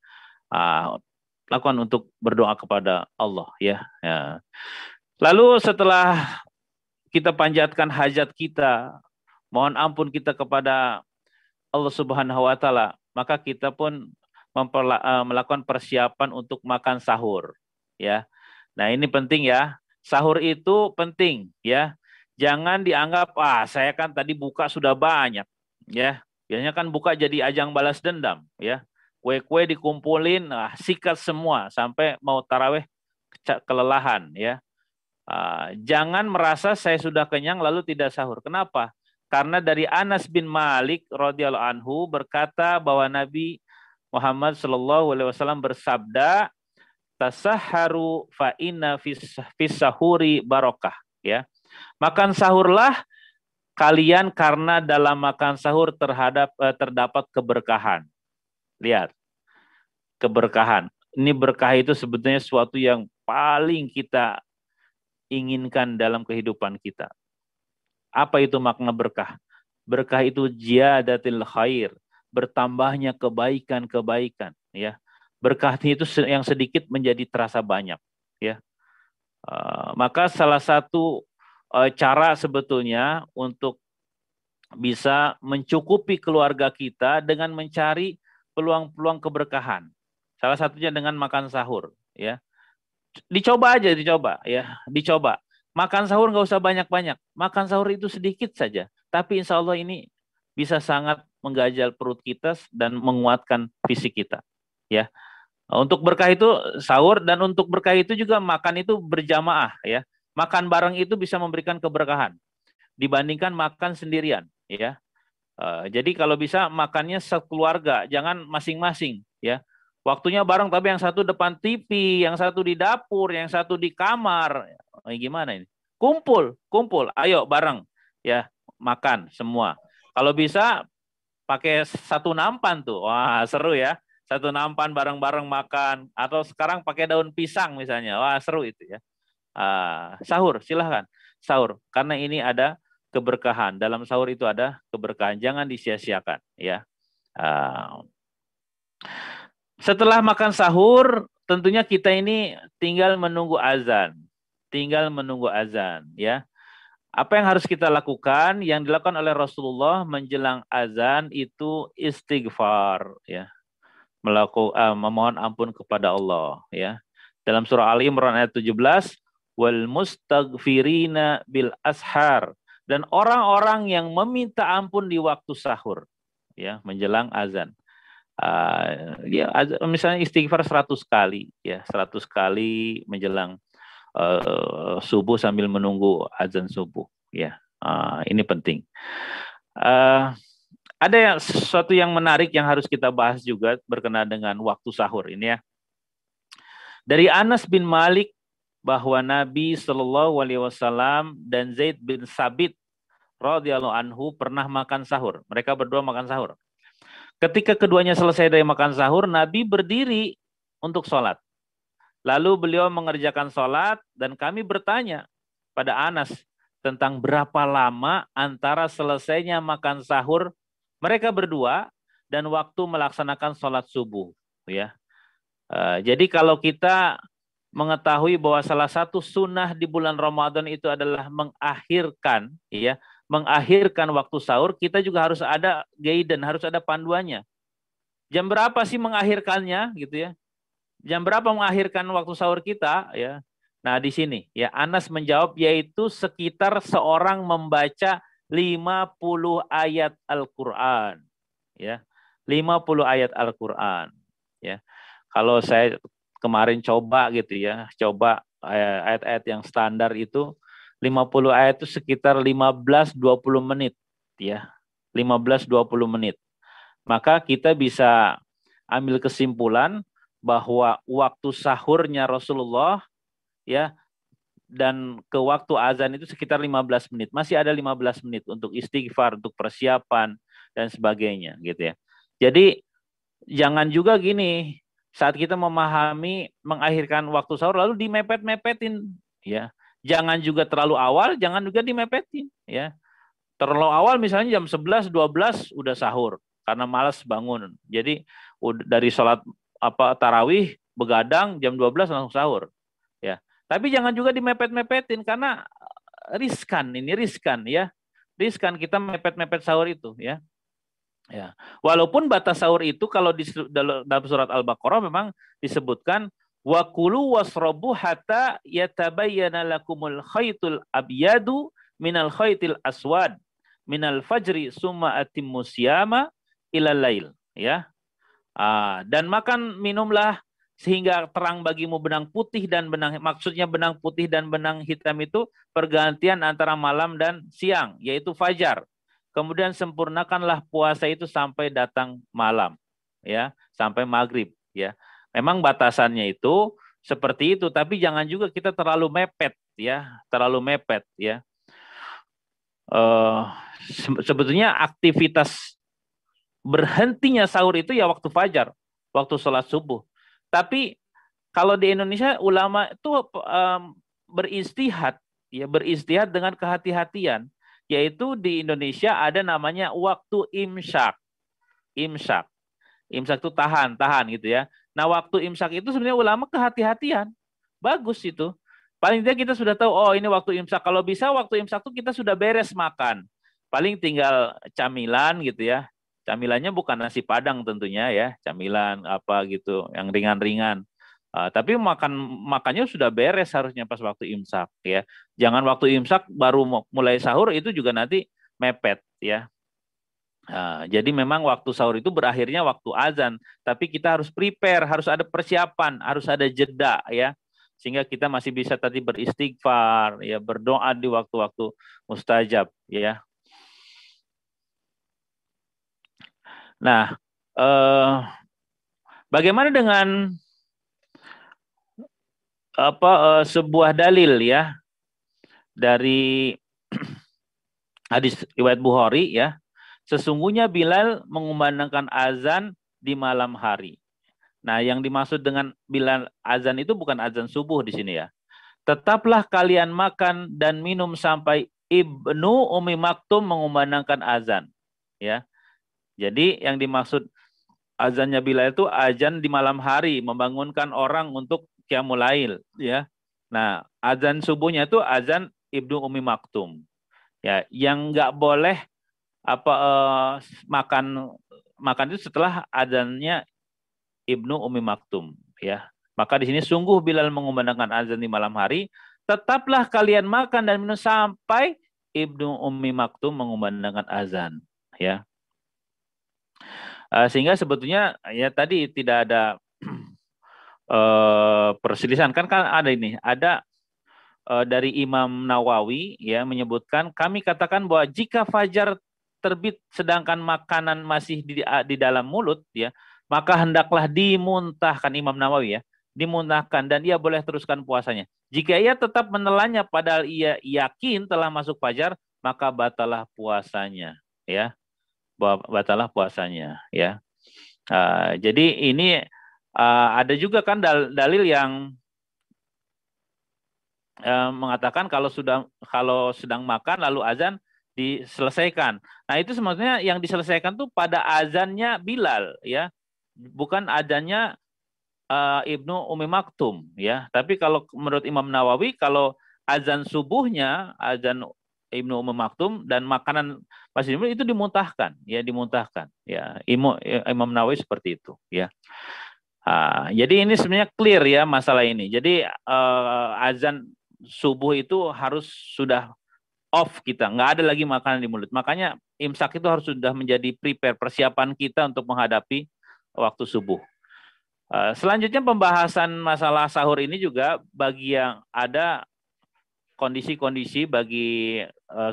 Lakukan untuk berdoa kepada Allah, ya. Lalu setelah kita panjatkan hajat kita, mohon ampun kita kepada Allah Subhanahu Wa Taala, maka kita pun melakukan persiapan untuk makan sahur, ya. Nah ini penting ya, sahur itu penting, ya. Jangan dianggap, saya kan tadi buka sudah banyak, ya. Biasanya kan buka jadi ajang balas dendam, ya. Kue-kue dikumpulin, sikat semua sampai mau taraweh kelelahan, ya. Jangan merasa saya sudah kenyang lalu tidak sahur. Kenapa? Karena dari Anas bin Malik radhiyallahu anhu berkata bahwa Nabi Muhammad SAW bersabda, tasahharu fa inna fis sahuri barokah, ya. Makan sahurlah kalian karena dalam makan sahur terdapat keberkahan. Lihat, keberkahan. Ini berkah itu sebetulnya sesuatu yang paling kita inginkan dalam kehidupan kita. Apa itu makna berkah? Berkah itu ziyadatil khair, bertambahnya kebaikan-kebaikan, ya. Berkah itu yang sedikit menjadi terasa banyak, ya. Maka salah satu cara sebetulnya untuk bisa mencukupi keluarga kita dengan mencari peluang-peluang keberkahan. Salah satunya dengan makan sahur, ya. Dicoba aja, dicoba. Makan sahur nggak usah banyak-banyak. Makan sahur itu sedikit saja. Tapi insya Allah ini bisa sangat menggajal perut kita dan menguatkan fisik kita, ya. Untuk berkah itu sahur, dan untuk berkah itu juga makan itu berjamaah, ya. Makan bareng itu bisa memberikan keberkahan dibandingkan makan sendirian, ya. Jadi kalau bisa makannya sekeluarga, jangan masing-masing, ya. Waktunya bareng tapi yang satu depan TV, yang satu di dapur, yang satu di kamar. Gimana ini? Kumpul. Ayo bareng, ya, makan semua. Kalau bisa pakai satu nampan tuh. Wah, seru ya. Satu nampan bareng-bareng makan, atau sekarang pakai daun pisang misalnya. Wah, seru itu ya. Sahur, silahkan sahur, karena ini ada keberkahan. Dalam sahur itu ada keberkahan, jangan disia-siakan, ya. Setelah makan sahur, tentunya kita ini tinggal menunggu azan. Ya. Apa yang harus kita lakukan? Yang dilakukan oleh Rasulullah menjelang azan itu istighfar, ya. Memohon ampun kepada Allah, ya. Dalam surah Ali Imran ayat 17, wal mustaghfirina bil ashar, dan orang-orang yang meminta ampun di waktu sahur, ya, menjelang azan. Misalnya istighfar 100 kali, ya, 100 kali menjelang subuh sambil menunggu azan subuh, ya. Ini penting. Ada sesuatu yang menarik yang harus kita bahas juga berkenaan dengan waktu sahur ini, ya. Dari Anas bin Malik bahwa Nabi Shallallahu Alaihi Wasallam dan Zaid bin Sabit radhiyallahu anhu pernah makan sahur. Mereka berdua makan sahur. Ketika keduanya selesai dari makan sahur, Nabi berdiri untuk sholat. Lalu beliau mengerjakan sholat dan kami bertanya pada Anas tentang berapa lama antara selesainya makan sahur mereka berdua dan waktu melaksanakan sholat subuh, ya. Jadi kalau kita mengetahui bahwa salah satu sunnah di bulan Ramadan itu adalah mengakhirkan, ya, mengakhirkan waktu sahur, kita juga harus ada guidance, harus ada panduannya. Jam berapa sih mengakhirkannya, gitu ya? Jam berapa mengakhirkan waktu sahur kita, ya? Nah, di sini, ya, Anas menjawab yaitu sekitar seorang membaca 50 ayat Al-Qur'an, ya. 50 ayat Al-Qur'an, ya. Kalau saya kemarin coba gitu ya, coba ayat-ayat yang standar itu 50 ayat itu sekitar 15-20 menit, ya. 15-20 menit. Maka kita bisa ambil kesimpulan bahwa waktu sahurnya Rasulullah, ya, dan ke waktu azan itu sekitar 15 menit. Masih ada 15 menit untuk istighfar, untuk persiapan dan sebagainya, gitu ya. Jadi jangan juga gini, saat kita memahami mengakhirkan waktu sahur lalu dimepet-mepetin, ya. Jangan juga terlalu awal, jangan juga dimepetin, ya. Terlalu awal misalnya jam 11, 12 udah sahur karena malas bangun. Jadi dari sholat tarawih begadang jam 12 langsung sahur, ya. Tapi jangan juga dimepet-mepetin karena riskan, ya. Riskan kita mepet-mepet sahur itu, ya. Ya, walaupun batas sahur itu kalau di dalam surat Al-Baqarah memang disebutkan wa kulu wasrabu hatta yatabayyana lakumul khaytul abyadu minal khaytil aswad minal fajri summa atimmu siyama ilal lail, ya. Dan makan minumlah sehingga terang bagimu benang putih dan benang, maksudnya benang putih dan benang hitam itu pergantian antara malam dan siang, yaitu fajar. Kemudian sempurnakanlah puasa itu sampai datang malam, ya, sampai maghrib, ya. Memang batasannya itu seperti itu, tapi jangan juga kita terlalu mepet, ya, ya. Sebetulnya aktivitas berhentinya sahur itu ya waktu fajar, waktu sholat subuh. Tapi kalau di Indonesia ulama itu beristihad, ya, beristihad dengan kehati-hatian. Yaitu di Indonesia ada namanya waktu imsak. Imsak itu tahan gitu ya. Nah, waktu imsak itu sebenarnya ulama kehati-hatian. Bagus itu. Paling tidak kita sudah tahu, oh ini waktu imsak. Kalau bisa waktu imsak tuh kita sudah beres makan. Paling tinggal camilan gitu ya. Camilannya bukan nasi padang tentunya ya, camilan apa gitu, yang ringan-ringan. Tapi makannya sudah beres harusnya pas waktu imsak ya. Jangan waktu imsak baru mulai sahur, itu juga nanti mepet ya. Jadi memang waktu sahur itu berakhirnya waktu azan, tapi kita harus prepare, harus ada persiapan, harus ada jeda ya, sehingga kita masih bisa tadi beristighfar ya, berdoa di waktu-waktu mustajab ya. Nah, bagaimana dengan sebuah dalil ya dari hadis riwayat Bukhari ya, sesungguhnya Bilal mengumandangkan azan di malam hari. Nah, yang dimaksud dengan Bilal azan itu bukan azan subuh di sini ya. Tetaplah kalian makan dan minum sampai Ibnu Ummi Maktum mengumandangkan azan ya. Jadi yang dimaksud azannya Bilal itu azan di malam hari, membangunkan orang untuk qiyamul lail ya. Nah, azan subuhnya itu azan Ibnu Ummi Maktum. Ya, yang nggak boleh makan itu setelah azannya Ibnu Ummi Maktum ya. Maka di sini sungguh Bilal mengumandangkan azan di malam hari, tetaplah kalian makan dan minum sampai Ibnu Ummi Maktum mengumandangkan azan ya. Sehingga sebetulnya ya tadi tidak ada perselisihan, kan ada ini, ada dari Imam Nawawi ya menyebutkan, kami katakan bahwa jika fajar terbit sedangkan makanan masih di dalam mulut ya, maka hendaklah dimuntahkan, Imam Nawawi ya, dimuntahkan dan ia boleh teruskan puasanya. Jika ia tetap menelannya padahal ia yakin telah masuk fajar, maka batalah puasanya ya. Batalah puasanya ya. Jadi ini ada juga kan dalil yang mengatakan kalau sedang makan lalu azan diselesaikan. Nah, itu sebenarnya yang diselesaikan tuh pada azannya Bilal ya, bukan azannya Ibnu Ummi Maktum ya. Tapi kalau menurut Imam Nawawi, kalau azan subuhnya, azan Ibnu Ummi Maktum dan makanan masih itu dimuntahkan ya, dimuntahkan ya. Imam Nawawi seperti itu ya. Jadi ini sebenarnya clear ya masalah ini. Jadi azan subuh itu harus sudah off, kita nggak ada lagi makanan di mulut. Makanya imsak itu harus sudah menjadi prepare, persiapan kita untuk menghadapi waktu subuh. Selanjutnya pembahasan masalah sahur ini juga bagi yang ada kondisi-kondisi bagi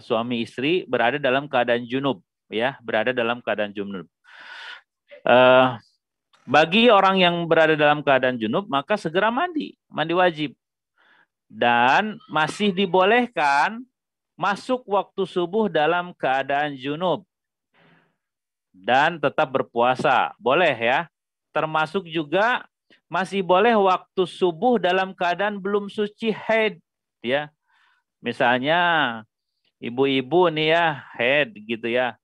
suami istri berada dalam keadaan junub ya, berada dalam keadaan junub. Bagi orang yang berada dalam keadaan junub maka segera mandi wajib, dan masih dibolehkan masuk waktu subuh dalam keadaan junub dan tetap berpuasa, boleh ya. Termasuk juga masih boleh waktu subuh dalam keadaan belum suci haid ya. Misalnya ibu-ibu nih ya, haid gitu ya.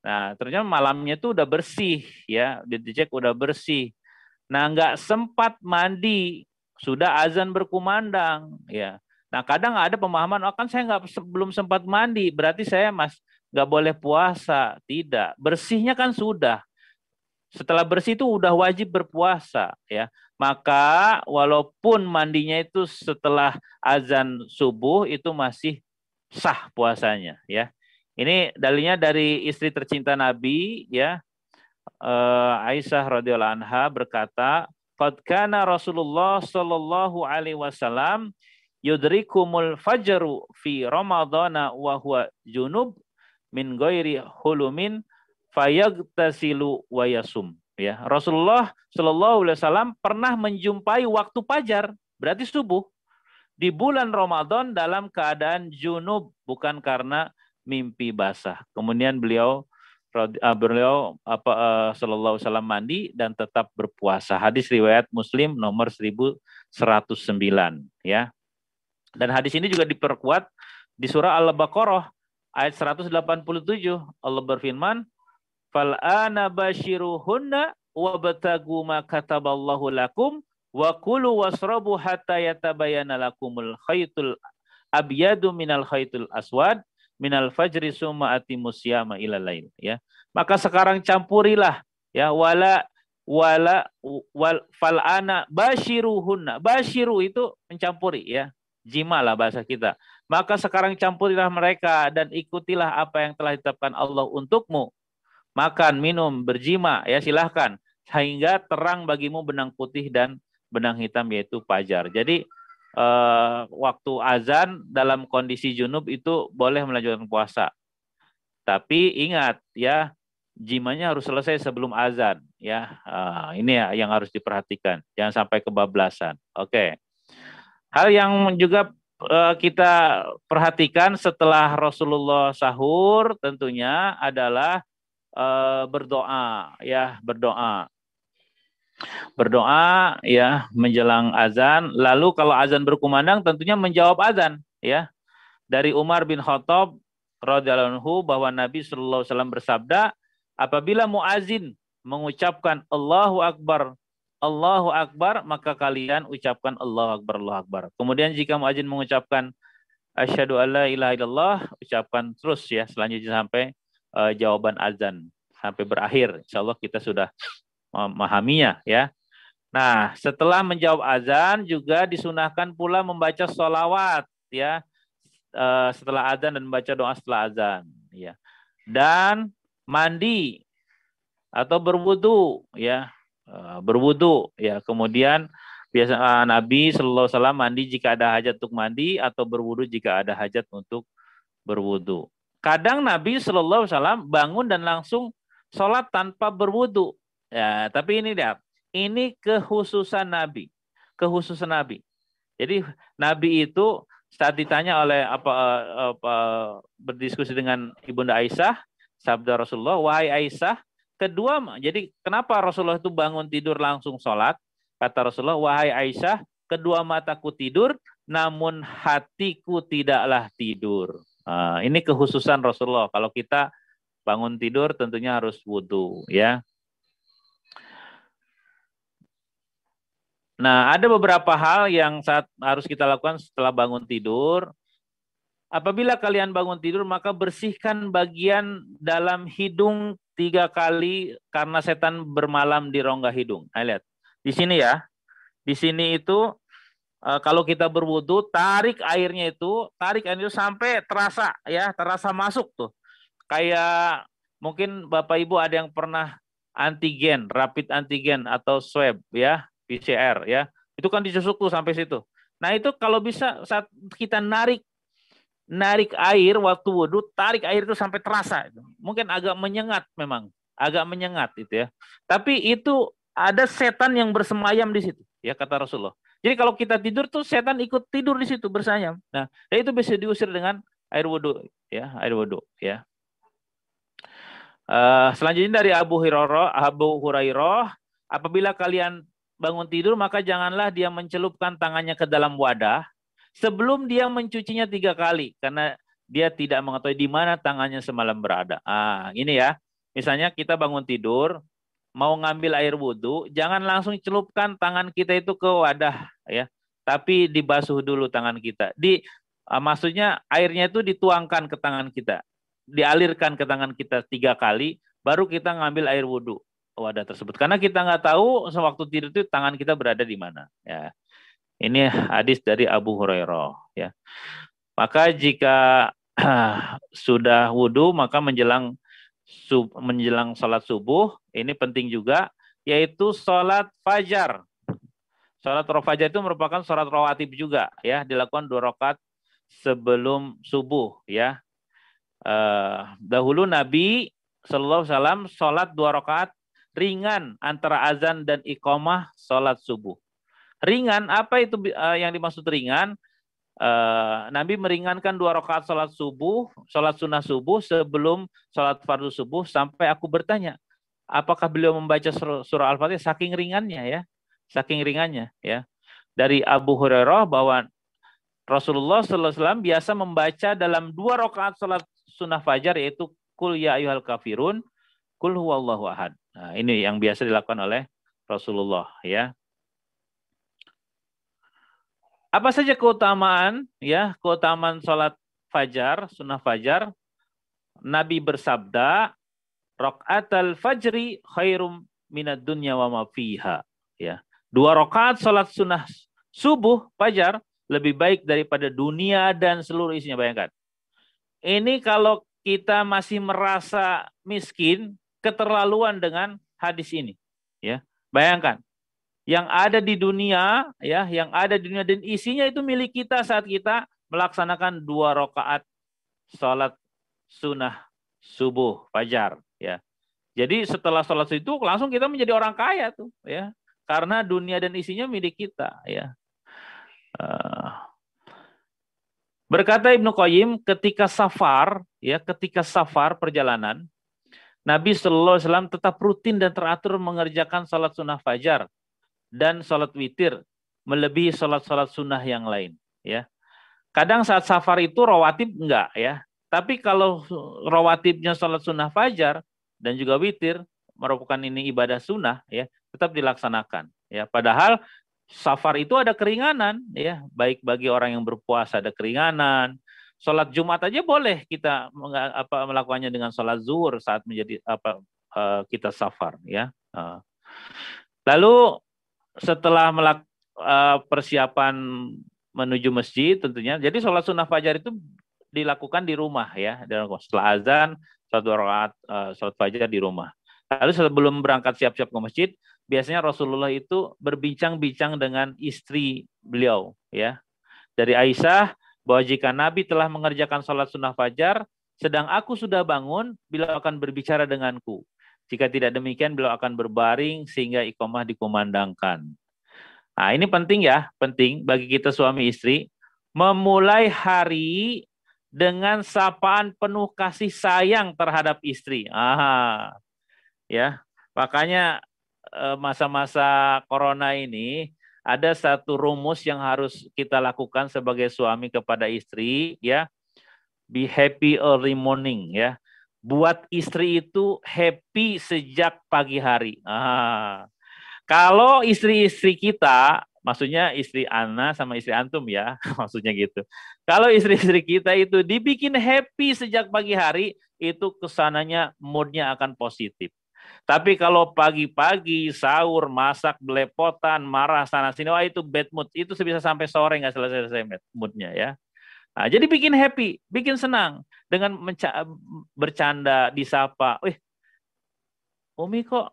Nah, ternyata malamnya tuh udah bersih ya, dicek udah bersih. Nah, nggak sempat mandi, sudah azan berkumandang ya. Nah, kadang ada pemahaman, oh kan saya belum sempat mandi, berarti saya nggak boleh puasa. Tidak, bersihnya kan sudah. Setelah bersih itu udah wajib berpuasa ya. Maka walaupun mandinya itu setelah azan subuh itu masih sah puasanya ya. Ini dalilnya dari istri tercinta Nabi ya. Aisyah radhiyallahu anha berkata, "Qad kana Rasulullah sallallahu alaihi wasallam yudrikumul fajru fi Ramadhana wa huwa junub min ghairi hulumin fayagtasilu wa yasum." Ya, Rasulullah Shallallahu alaihi wasallam pernah menjumpai waktu fajar, berarti subuh, di bulan Ramadan dalam keadaan junub, bukan karena mimpi basah. Kemudian beliau Sallallahu alaihi wasallam mandi dan tetap berpuasa. Hadis riwayat Muslim nomor 1109 ya. Dan hadis ini juga diperkuat di surah Al-Baqarah ayat 187. Allah berfirman, "Fal ana basyiruhunna wabtagu ma kataballahu lakum Wa kulu wasrabu hatta yatabayyana lakumul khaytul abyadu minal khaytul aswad minal fajri summa atimus siyama ilal lail, ya. Maka sekarang campurilah, ya, wal fal'ana basyiruhunna. Basyiru itu mencampuri, ya. Jima lah bahasa kita. Maka sekarang campurilah mereka dan ikutilah apa yang telah ditetapkan Allah untukmu. Makan, minum, berjima, ya, silahkan. Sehingga terang bagimu benang putih dan benang hitam, yaitu fajar. Jadi waktu azan dalam kondisi junub itu boleh melanjutkan puasa. Tapi ingat, ya, jimanya harus selesai sebelum azan, ya. Ini ya yang harus diperhatikan. Jangan sampai kebablasan. Oke. Hal yang juga kita perhatikan setelah Rasulullah sahur tentunya adalah berdoa, ya, berdoa, ya, menjelang azan. Lalu kalau azan berkumandang tentunya menjawab azan, ya. Dari Umar bin Khattab radhiyallahu anhu bahwa Nabi sallallahu alaihi wasallam bersabda, apabila muazin mengucapkan Allahu Akbar, maka kalian ucapkan Allahu Akbar, Allahu Akbar. Kemudian jika muazin mengucapkan asyhadu alla ilaha illallah, ucapkan terus, ya, selanjutnya sampai jawaban azan sampai berakhir. Insyaallah kita sudah memahaminya, ya. Nah, setelah menjawab azan juga disunahkan pula membaca sholawat, ya, setelah azan dan membaca doa setelah azan, ya. Dan mandi atau berwudu, ya, berwudu, ya. Kemudian biasa Nabi sallallahu alaihi wasallam mandi jika ada hajat untuk mandi atau berwudu jika ada hajat untuk berwudu. Kadang Nabi sallallahu alaihi wasallam bangun dan langsung sholat tanpa berwudu. Ya, tapi ini kekhususan Nabi. Jadi Nabi itu saat ditanya oleh berdiskusi dengan Ibunda Aisyah, sabda Rasulullah, wahai Aisyah, jadi kenapa Rasulullah itu bangun tidur langsung sholat? Kata Rasulullah, wahai Aisyah, kedua mataku tidur, namun hatiku tidaklah tidur. Ini kekhususan Rasulullah. Kalau kita bangun tidur tentunya harus wudu, ya. Nah, ada beberapa hal yang harus kita lakukan setelah bangun tidur. Apabila kalian bangun tidur, maka bersihkan bagian dalam hidung 3 kali karena setan bermalam di rongga hidung. Nah, lihat. Di sini, ya. Di sini itu kalau kita berwudu, tarik airnya itu sampai terasa, ya, terasa masuk tuh. Kayak mungkin Bapak Ibu ada yang pernah antigen, rapid antigen atau swab, ya, PCR, ya. Itu kan ditusuk tuh sampai situ. Nah, itu kalau bisa saat kita narik air waktu wudu, tarik air itu sampai terasa. Mungkin agak menyengat memang, agak menyengat itu, ya. Tapi itu ada setan yang bersemayam di situ, ya, kata Rasulullah. Jadi kalau kita tidur tuh setan ikut tidur di situ bersemayam. Nah, itu bisa diusir dengan air wudu, ya, air wudu, ya. Selanjutnya dari Abu Hurairah, apabila kalian bangun tidur maka janganlah dia mencelupkan tangannya ke dalam wadah sebelum dia mencucinya 3 kali karena dia tidak mengetahui di mana tangannya semalam berada. Ini, ya. Misalnya kita bangun tidur mau ngambil air wudu, jangan langsung celupkan tangan kita itu ke wadah, ya. Tapi dibasuh dulu tangan kita. Maksudnya airnya itu dituangkan ke tangan kita. Dialirkan ke tangan kita 3 kali, baru kita ngambil air wudu wadah tersebut. Karena kita nggak tahu sewaktu tidur itu tangan kita berada di mana. Ya. Ini hadis dari Abu Hurairah. Ya. Maka jika sudah wudu, maka menjelang sholat subuh, ini penting juga, yaitu sholat fajar. Sholat fajar itu merupakan sholat rawatib juga, ya, dilakukan 2 rakaat sebelum subuh, ya. Dahulu Nabi Sallallahu Alaihi Wasallam sholat 2 rakaat ringan antara azan dan iqamah sholat subuh. Ringan, apa itu yang dimaksud ringan? Nabi meringankan 2 rakaat sholat subuh, sholat sunnah subuh sebelum sholat fardu subuh sampai aku bertanya, apakah beliau membaca surah Al-Fatihah? Saking ringannya, ya. Dari Abu Hurairah bahwa Rasulullah SAW biasa membaca dalam 2 rakaat sholat sunnah fajar yaitu Qul ya ayyuhal kafirun, Qul huwallahu ahad. Nah, ini yang biasa dilakukan oleh Rasulullah, ya. Apa saja keutamaan ya, keutamaan sholat fajar, sunnah fajar? Nabi bersabda, raqatal fajri khairum minad dunya wa ma fiha. Ya. 2 rakaat sholat sunnah subuh fajar lebih baik daripada dunia dan seluruh isinya. Bayangkan. Ini kalau kita masih merasa miskin, keterlaluan dengan hadis ini. Ya. Bayangkan. Yang ada di dunia, ya, yang ada di dunia dan isinya itu milik kita saat kita melaksanakan 2 rakaat sholat sunnah subuh fajar, ya. Jadi setelah sholat itu langsung kita menjadi orang kaya tuh, ya, karena dunia dan isinya milik kita, ya. Berkata Ibnu Qayyim, ketika safar perjalanan, Nabi Shallallahu Alaihi Wasallam tetap rutin dan teratur mengerjakan sholat sunnah fajar dan sholat witir melebihi sholat-sholat sunnah yang lain. Ya, kadang saat safar itu rawatib enggak, ya. Tapi kalau rawatibnya sholat sunnah fajar dan juga witir merupakan ini ibadah sunnah, ya, tetap dilaksanakan. Ya, padahal safar itu ada keringanan, ya, baik bagi orang yang berpuasa ada keringanan. Sholat Jumat aja boleh kita melakukannya dengan sholat zuhur saat menjadi kita safar, ya. Lalu setelah persiapan menuju masjid tentunya, jadi sholat sunnah fajar itu dilakukan di rumah, ya. Setelah azan, sholat 2 rakaat sholat fajar di rumah. Lalu sebelum berangkat siap-siap ke masjid, biasanya Rasulullah itu berbincang-bincang dengan istri beliau, ya. Dari Aisyah, bahwa jika Nabi telah mengerjakan sholat sunnah fajar, sedang aku sudah bangun, beliau akan berbicara denganku. Jika tidak demikian, beliau akan berbaring sehingga iqamah dikumandangkan. Nah, ini penting, ya, penting bagi kita suami istri memulai hari dengan sapaan penuh kasih sayang terhadap istri. Ya, makanya masa-masa corona ini ada satu rumus yang harus kita lakukan sebagai suami kepada istri, ya. Be happy early morning, ya. Buat istri itu happy sejak pagi hari. Kalau istri-istri kita, maksudnya istri Ana sama istri Antum, ya, maksudnya gitu. Kalau istri-istri kita itu dibikin happy sejak pagi hari, itu kesananya moodnya akan positif. Tapi kalau pagi-pagi sahur, masak, belepotan, marah sana sini, wah itu bad mood. Itu bisa sampai sore nggak selesai moodnya, ya. Nah, jadi bikin happy, bikin senang dengan bercanda, disapa. Umi kok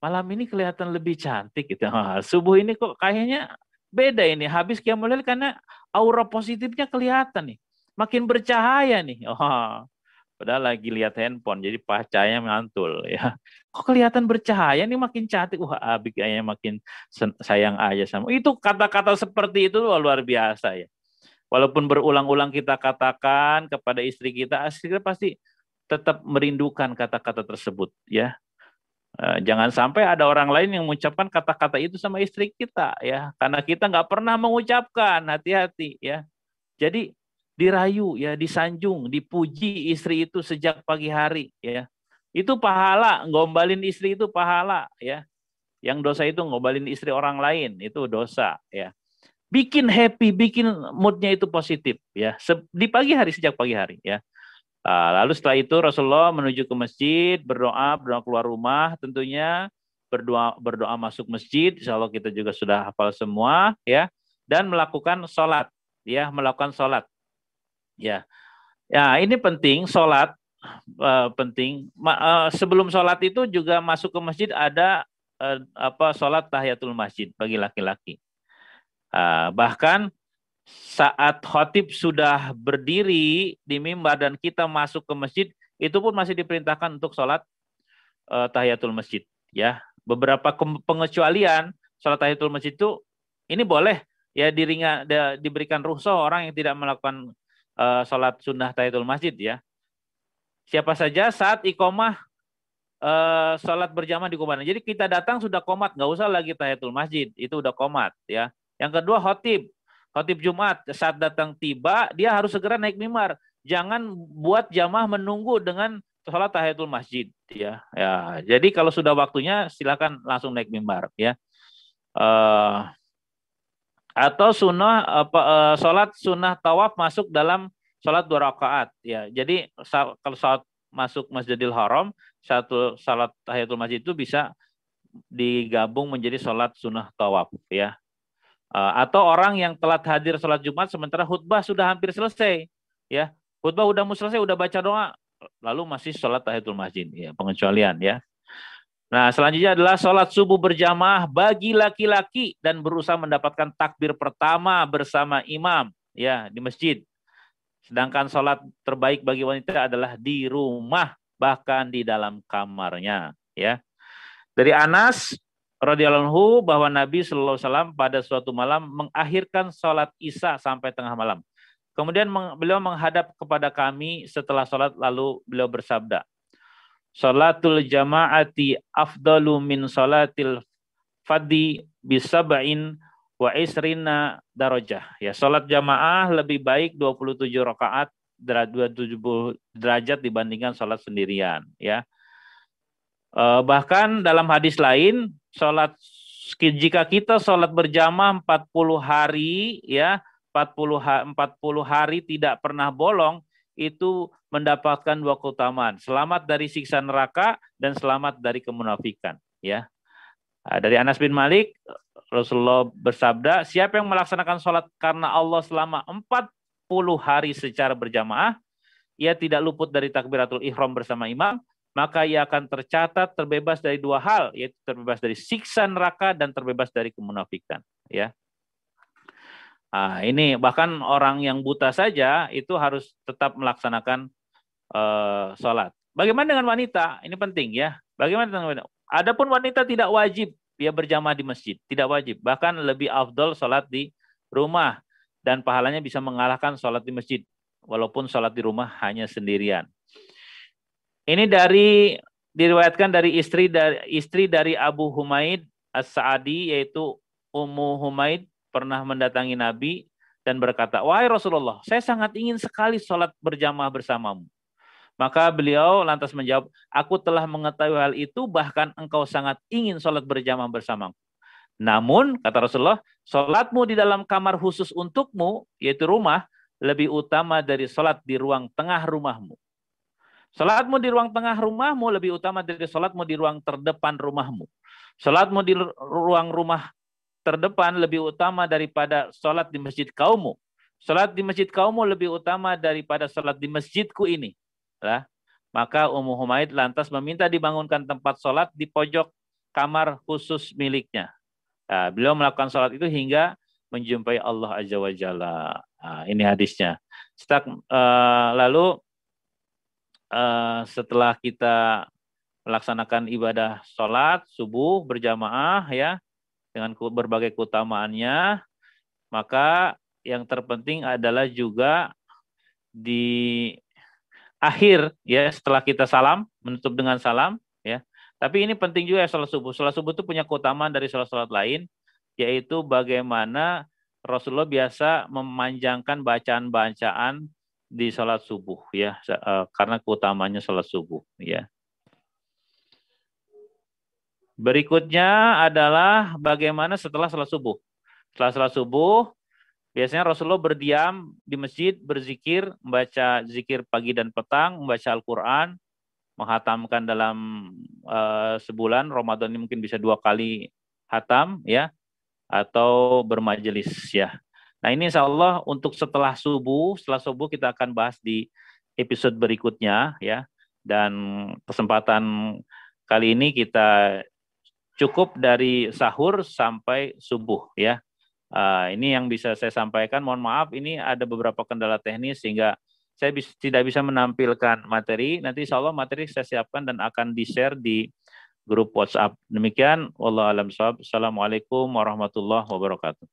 malam ini kelihatan lebih cantik gitu. Subuh ini kok kayaknya beda ini. Habis qiyamul lail karena aura positifnya kelihatan nih. Makin bercahaya nih. Padahal lagi lihat handphone, jadi cahayanya mantul, ya. Kok kelihatan bercahaya nih, makin cantik. Abi kayaknya makin sayang aja sama. Itu kata-kata seperti itu luar biasa, ya. Walaupun berulang-ulang kita katakan kepada istri kita pasti tetap merindukan kata-kata tersebut, ya. Jangan sampai ada orang lain yang mengucapkan kata-kata itu sama istri kita, ya. Karena kita nggak pernah mengucapkan, hati-hati, ya. Jadi dirayu, ya, disanjung, dipuji istri itu sejak pagi hari, ya. Itu pahala, ngombalin istri itu pahala, ya. Yang dosa itu ngombalin istri orang lain, itu dosa, ya. Bikin happy, bikin moodnya itu positif, ya. Di pagi hari, sejak pagi hari, ya. Lalu setelah itu Rasulullah menuju ke masjid, berdoa keluar rumah tentunya, berdoa masuk masjid, insya Allah kita juga sudah hafal semua, ya. Dan melakukan sholat, ya, melakukan sholat. Ya, ya, ini penting, sholat penting. Sebelum sholat itu juga masuk ke masjid ada sholat tahiyatul masjid bagi laki-laki. Bahkan saat khotib sudah berdiri di mimbar dan kita masuk ke masjid, itu pun masih diperintahkan untuk sholat tahiyatul masjid. Ya, beberapa pengecualian sholat tahiyatul masjid itu ini boleh, ya, diberikan rukhsah orang yang tidak melakukan sholat sunnah tahiyatul masjid, ya. Siapa saja saat iqomah sholat berjamaah di kumandang. Jadi kita datang sudah qomat, nggak usah lagi tahiyatul masjid, itu udah qomat, ya. Yang kedua khotib Jumat saat datang tiba dia harus segera naik mimbar. Jangan buat jamaah menunggu dengan sholat tahiyatul masjid, ya. Ya, jadi kalau sudah waktunya silakan langsung naik mimbar, ya. Atau sholat sunnah tawaf masuk dalam sholat 2 rakaat. Ya, jadi kalau saat masuk Masjidil Haram, satu sholat tahiyatul masjid itu bisa digabung menjadi sholat sunnah tawaf. Ya. Atau orang yang telat hadir sholat Jumat sementara khutbah sudah hampir selesai. Ya, khutbah udah mau selesai, udah baca doa, lalu masih sholat tahiyatul masjid. Ya, pengecualian ya. Nah, selanjutnya adalah sholat subuh berjamaah bagi laki-laki dan berusaha mendapatkan takbir pertama bersama imam ya di masjid. Sedangkan sholat terbaik bagi wanita adalah di rumah, bahkan di dalam kamarnya. Ya, dari Anas radhiyallahu anhu bahwa Nabi sallallahu alaihi wasallam pada suatu malam mengakhirkan sholat Isya sampai tengah malam. Kemudian beliau menghadap kepada kami setelah sholat lalu beliau bersabda, "Sholatul jama'ati afdalu min sholatil fadhi bisab'in wa isrina darajah." Ya, sholat jamaah lebih baik 27 rakaat 27 derajat dibandingkan sholat sendirian ya. Bahkan dalam hadis lain, jika kita sholat berjamaah 40 hari ya, 40 hari tidak pernah bolong, itu mendapatkan 2 keutamaan, selamat dari siksa neraka dan selamat dari kemunafikan ya. Dari Anas bin Malik, Rasulullah bersabda, siapa yang melaksanakan sholat karena Allah selama 40 hari secara berjamaah, ia tidak luput dari takbiratul ihram bersama imam, maka ia akan tercatat terbebas dari 2 hal, yaitu terbebas dari siksa neraka dan terbebas dari kemunafikan ya. Ini bahkan orang yang buta saja itu harus tetap melaksanakan sholat. Bagaimana dengan wanita? Ini penting ya. Bagaimana dengan wanita? Adapun wanita tidak wajib ya berjamaah di masjid, tidak wajib. Bahkan lebih afdol sholat di rumah dan pahalanya bisa mengalahkan sholat di masjid, walaupun sholat di rumah hanya sendirian. Ini diriwayatkan dari istri dari Abu Humaid As-Sa'adi, yaitu Ummu Humaid, pernah mendatangi Nabi dan berkata, "Wahai Rasulullah, saya sangat ingin sekali sholat berjamaah bersamamu." Maka beliau lantas menjawab, "Aku telah mengetahui hal itu, bahkan engkau sangat ingin sholat berjamaah bersamaku. Namun," kata Rasulullah, "sholatmu di dalam kamar khusus untukmu, yaitu rumah, lebih utama dari sholat di ruang tengah rumahmu. Sholatmu di ruang tengah rumahmu lebih utama dari sholatmu di ruang terdepan rumahmu. Sholatmu di ruang rumah terdepan lebih utama daripada sholat di masjid kaummu. Sholat di masjid kaummu lebih utama daripada sholat di masjidku ini." Nah, maka Ummu Humaid lantas meminta dibangunkan tempat sholat di pojok kamar khusus miliknya. Nah, beliau melakukan sholat itu hingga menjumpai Allah Azza wa Jalla. Ini hadisnya. Lalu setelah kita melaksanakan ibadah sholat subuh berjamaah ya dengan berbagai keutamaannya, maka yang terpenting adalah juga di akhir ya, setelah kita salam, menutup dengan salam ya. Tapi ini penting juga ya sholat subuh. Sholat subuh itu punya keutamaan dari sholat-sholat lain, yaitu bagaimana Rasulullah biasa memanjangkan bacaan-bacaan di sholat subuh ya, karena keutamaannya sholat subuh ya. Berikutnya adalah bagaimana setelah sholat subuh. Setelah sholat subuh, biasanya Rasulullah berdiam di masjid, berzikir, membaca zikir pagi dan petang, membaca Al-Quran, menghatamkan dalam sebulan. Ramadan ini mungkin bisa 2 kali hatam ya, atau bermajelis ya. Nah, ini insya Allah untuk setelah subuh kita akan bahas di episode berikutnya ya. Dan kesempatan kali ini kita cukup dari sahur sampai subuh ya. Ini yang bisa saya sampaikan. Mohon maaf, ini ada beberapa kendala teknis sehingga saya tidak bisa menampilkan materi. Nanti insya Allah materi saya siapkan dan akan di-share di grup WhatsApp. Demikian, wallahu a'lam bishawab. Assalamualaikum warahmatullahi wabarakatuh.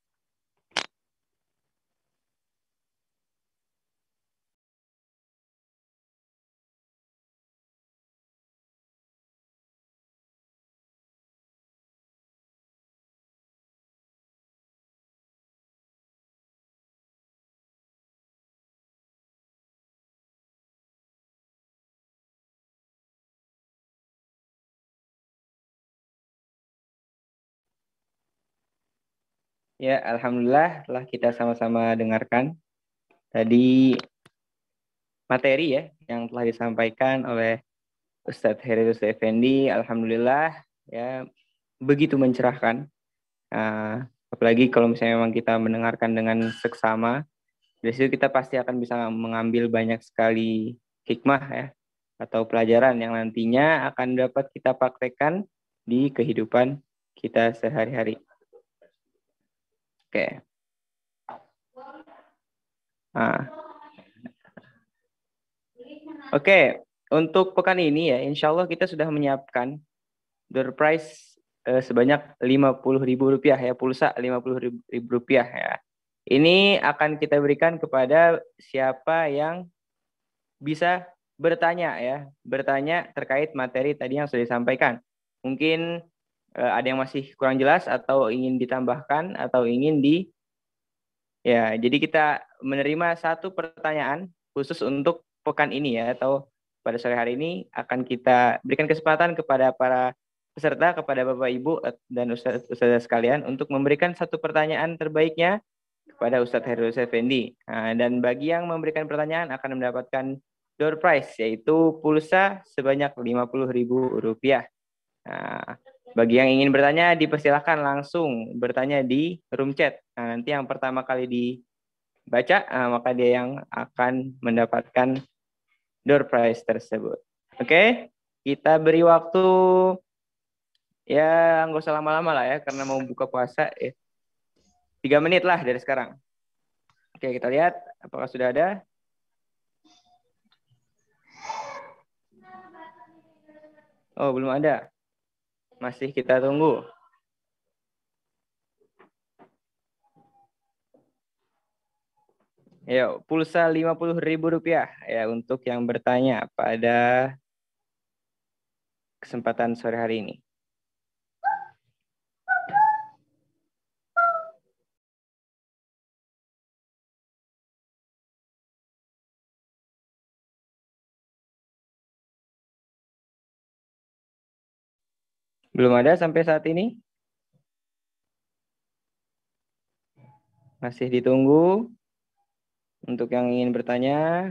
Ya, alhamdulillah telah kita sama-sama dengarkan tadi materi ya yang telah disampaikan oleh Ustadz Heri Rusdi Effendi. Alhamdulillah ya begitu mencerahkan. Apalagi kalau misalnya memang kita mendengarkan dengan seksama, dari situ kita pasti akan bisa mengambil banyak sekali hikmah ya atau pelajaran yang nantinya akan dapat kita praktekkan di kehidupan kita sehari-hari. Oke. Oke, untuk pekan ini ya, insya Allah kita sudah menyiapkan door prize sebanyak Rp50.000 ya, pulsa Rp50.000 ya. Ini akan kita berikan kepada siapa yang bisa bertanya ya, bertanya terkait materi tadi yang sudah disampaikan. Mungkin ada yang masih kurang jelas atau ingin ditambahkan atau ingin ya, jadi kita menerima satu pertanyaan khusus untuk pekan ini ya, atau pada sore hari ini akan kita berikan kesempatan kepada para peserta, kepada Bapak Ibu dan Ustaz sekalian untuk memberikan satu pertanyaan terbaiknya kepada Ustadz Heri Rusdi Effendi. Dan bagi yang memberikan pertanyaan akan mendapatkan door prize, yaitu pulsa sebanyak Rp50.000. Bagi yang ingin bertanya, dipersilakan langsung bertanya di room chat. Nanti yang pertama kali dibaca, maka dia yang akan mendapatkan door prize tersebut. Oke, kita beri waktu ya nggak usah lama-lama lah ya, karena mau buka puasa ya. 3 menit lah dari sekarang. Oke, kita lihat apakah sudah ada. Oh, belum ada. Masih kita tunggu. Ya, pulsa Rp50.000 ya untuk yang bertanya pada kesempatan sore hari ini. Belum ada sampai saat ini? Masih ditunggu. Untuk yang ingin bertanya,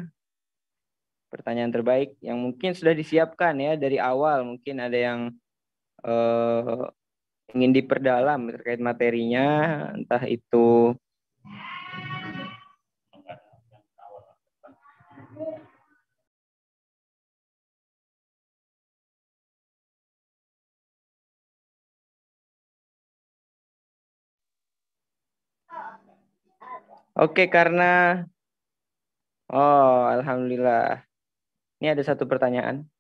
pertanyaan terbaik yang mungkin sudah disiapkan ya dari awal. Mungkin ada yang ingin diperdalam terkait materinya, entah itu oke, karena alhamdulillah. Ini ada satu pertanyaan.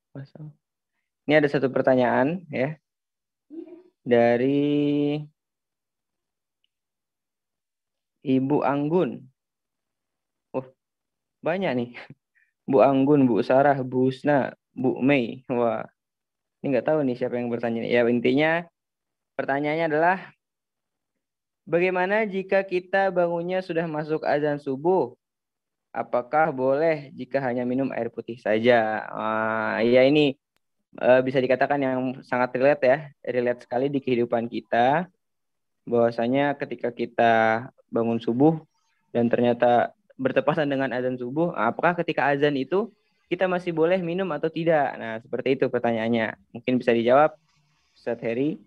Ini ada satu pertanyaan ya. Dari Ibu Anggun. Banyak nih. Bu Anggun, Bu Sarah, Bu Husna, Bu Mei. Wah. Ini nggak tahu nih siapa yang bertanya. Ya, intinya pertanyaannya adalah bagaimana jika kita bangunnya sudah masuk azan subuh? Apakah boleh jika hanya minum air putih saja? Ya ini bisa dikatakan yang sangat relate ya. Relate sekali di kehidupan kita. Bahwasanya ketika kita bangun subuh dan ternyata bertepatan dengan azan subuh, apakah ketika azan itu kita masih boleh minum atau tidak? Nah, seperti itu pertanyaannya. Mungkin bisa dijawab Ustadz Heri.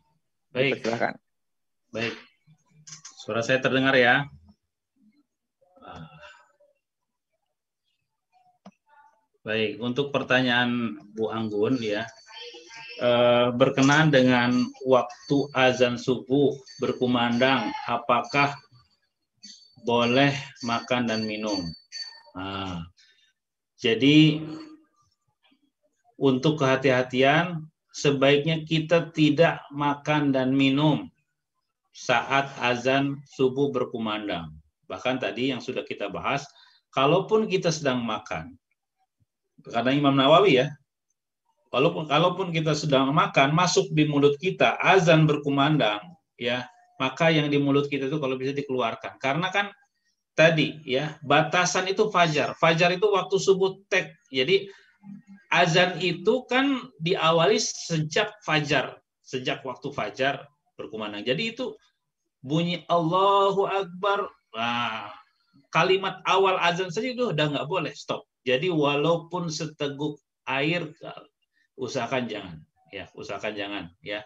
Baik. Silakan. Baik. Suara saya terdengar ya? Baik, untuk pertanyaan Bu Anggun ya, berkenaan dengan waktu azan subuh berkumandang, apakah boleh makan dan minum? Jadi untuk kehati-hatian, sebaiknya kita tidak makan dan minum saat azan subuh berkumandang. Bahkan tadi yang sudah kita bahas, kalaupun kita sedang makan, karena Imam Nawawi ya, kalaupun kita sedang makan, masuk di mulut kita, azan berkumandang, ya, maka yang di mulut kita itu kalau bisa dikeluarkan. Karena kan tadi ya, batasan itu fajar. Fajar itu waktu subuh tek. Jadi azan itu kan diawali sejak fajar, sejak waktu fajar berkumandang. Jadi itu bunyi Allahu Akbar, nah, kalimat awal azan saja itu udah nggak boleh, stop. Jadi walaupun seteguk air, usahakan jangan, ya, usahakan jangan, ya,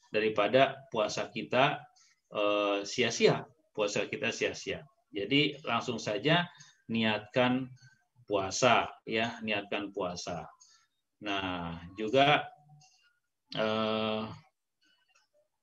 daripada puasa kita sia-sia, puasa kita sia-sia. Jadi langsung saja niatkan puasa, ya, niatkan puasa. Nah, juga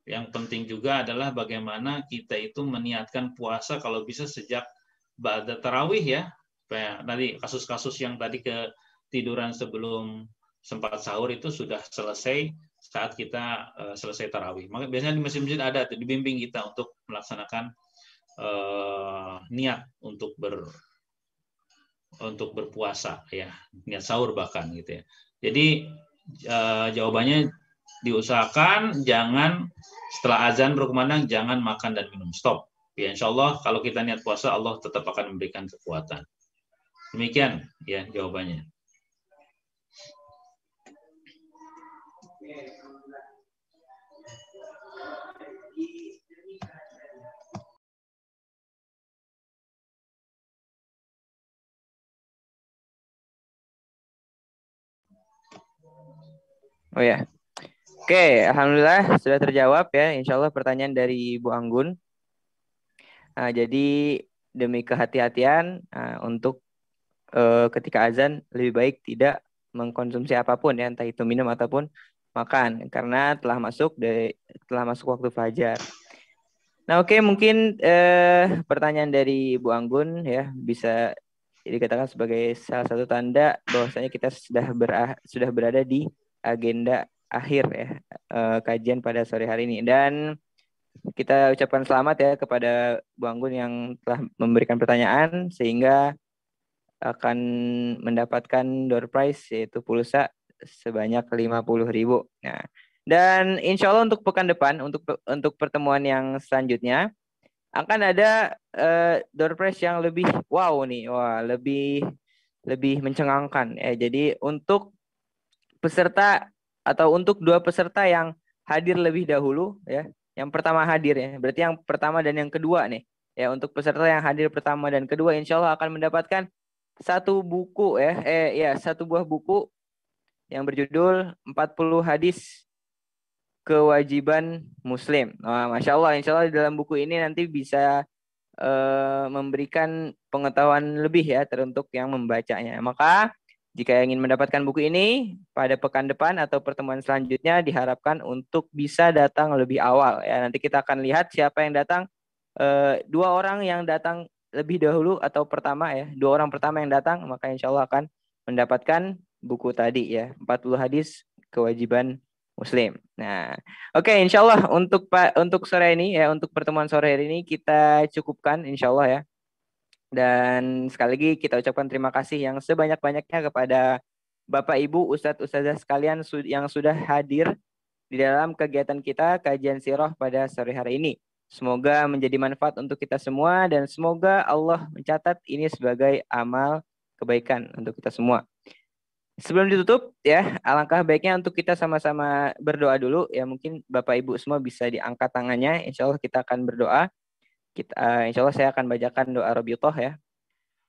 yang penting juga adalah bagaimana kita itu meniatkan puasa kalau bisa sejak ba'da tarawih, ya. Tadi kasus-kasus yang tadi ketiduran sebelum sempat sahur itu sudah selesai saat kita selesai tarawih. Maka biasanya di masjid-masjid ada dibimbing kita untuk melaksanakan niat untuk berpuasa, ya, niat sahur bahkan gitu ya. Jadi jawabannya diusahakan jangan setelah azan berkumandang jangan makan dan minum, stop. Ya, insya Allah kalau kita niat puasa Allah tetap akan memberikan kekuatan. Demikian ya jawabannya. Oh ya. Oke, alhamdulillah sudah terjawab ya. Insya Allah pertanyaan dari Bu Anggun. Jadi demi kehati-hatian untuk ketika azan lebih baik tidak mengkonsumsi apapun ya, entah itu minum ataupun makan karena telah masuk waktu fajar. Nah, oke, mungkin pertanyaan dari Bu Anggun ya bisa dikatakan sebagai salah satu tanda bahwasanya kita sudah berada di agenda akhir ya kajian pada sore hari ini, dan kita ucapkan selamat ya kepada Bu Anggun yang telah memberikan pertanyaan sehingga akan mendapatkan door prize yaitu pulsa sebanyak 50.000. Nah, dan insya Allah untuk pekan depan untuk pertemuan yang selanjutnya akan ada door prize yang lebih wow nih, lebih mencengangkan ya. Jadi untuk peserta atau untuk 2 peserta yang hadir lebih dahulu ya. Yang pertama hadir ya, berarti yang pertama dan yang kedua nih. Ya, untuk peserta yang hadir pertama dan kedua insya Allah akan mendapatkan satu buku ya, satu buah buku yang berjudul 40 hadis kewajiban muslim. Nah, Masya Allah, insya Allah di dalam buku ini nanti bisa memberikan pengetahuan lebih ya teruntuk yang membacanya. Maka jika ingin mendapatkan buku ini pada pekan depan atau pertemuan selanjutnya diharapkan untuk bisa datang lebih awal ya. Nanti kita akan lihat siapa yang datang, 2 orang yang datang lebih dahulu atau pertama ya, 2 orang pertama yang datang maka insya Allah akan mendapatkan buku tadi ya, 40 hadis kewajiban muslim. Nah, oke, insya Allah untuk sore ini ya, untuk pertemuan sore hari ini kita cukupkan insya Allah ya. Dan sekali lagi kita ucapkan terima kasih yang sebanyak-banyaknya kepada Bapak Ibu Ustadz Ustazah sekalian yang sudah hadir di dalam kegiatan kita kajian sirah pada sore hari ini. Semoga menjadi manfaat untuk kita semua dan semoga Allah mencatat ini sebagai amal kebaikan untuk kita semua. Sebelum ditutup ya, alangkah baiknya untuk kita sama-sama berdoa dulu ya. Mungkin Bapak Ibu semua bisa diangkat tangannya. Insya Allah kita akan berdoa. Insya Allah saya akan bacakan doa Rabithah ya.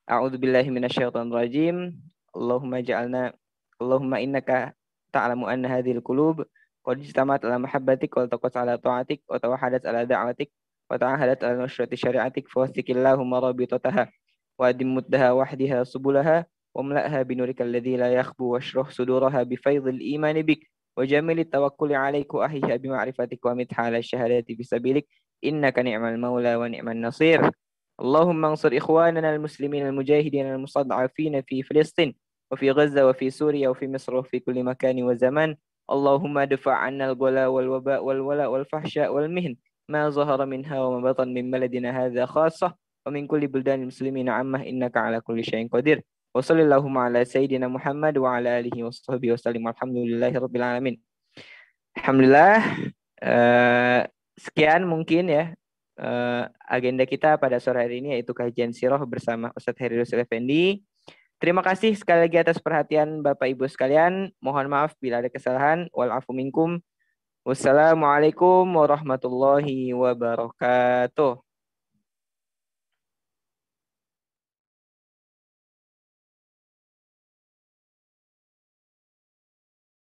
A'udzubillahi minasyaitonirrajim. Allahumma innaka ta'lamu anna hadhil qulub qad ijtama'at ala mahabbatik wa taqat ala ta'atik wa tawahadat ala da'watik wa ta'ahadat ala nusrati syari'atik fawastikillahumma rabithataha wa dimuddaha wahdiha subulaha wa mla'ha binurikal ladzi la yakhbu washrah suduraha bifaidhil imani bik wa jamilit tawakkuli 'alaika ahyiha bima'rifatik wa mithala syahadati bisabilik innaka ni'mal maula wa ni'man nasir. Allahumma ansur ikhwanana al-muslimin al-mujahidin al-mustad'afin fi Filistin wa fi Gaza wa fi Suriya wa fi Misr wa fi kulli makan wa zaman. Allahumma dafa' 'anna al-ghala wal waba' wal wala' wal fahsya' wal mihn ma zahara minha wa ma batan min baladina hadha khassah wa min kulli buldanil muslimin 'ammah innaka 'ala kulli syai'in qadir. Wa sallallahu ala sayyidina Muhammad wa ala alihi wa sahbihi wa sallim. Alhamdulillahirabbil alamin. Alhamdulillah, sekian mungkin ya agenda kita pada sore hari ini, yaitu kajian sirah bersama Ustadz Heri Rusli Effendi. Terima kasih sekali lagi atas perhatian Bapak Ibu sekalian. Mohon maaf bila ada kesalahan. Wal afu minkum. Wassalamualaikum warahmatullahi wabarakatuh.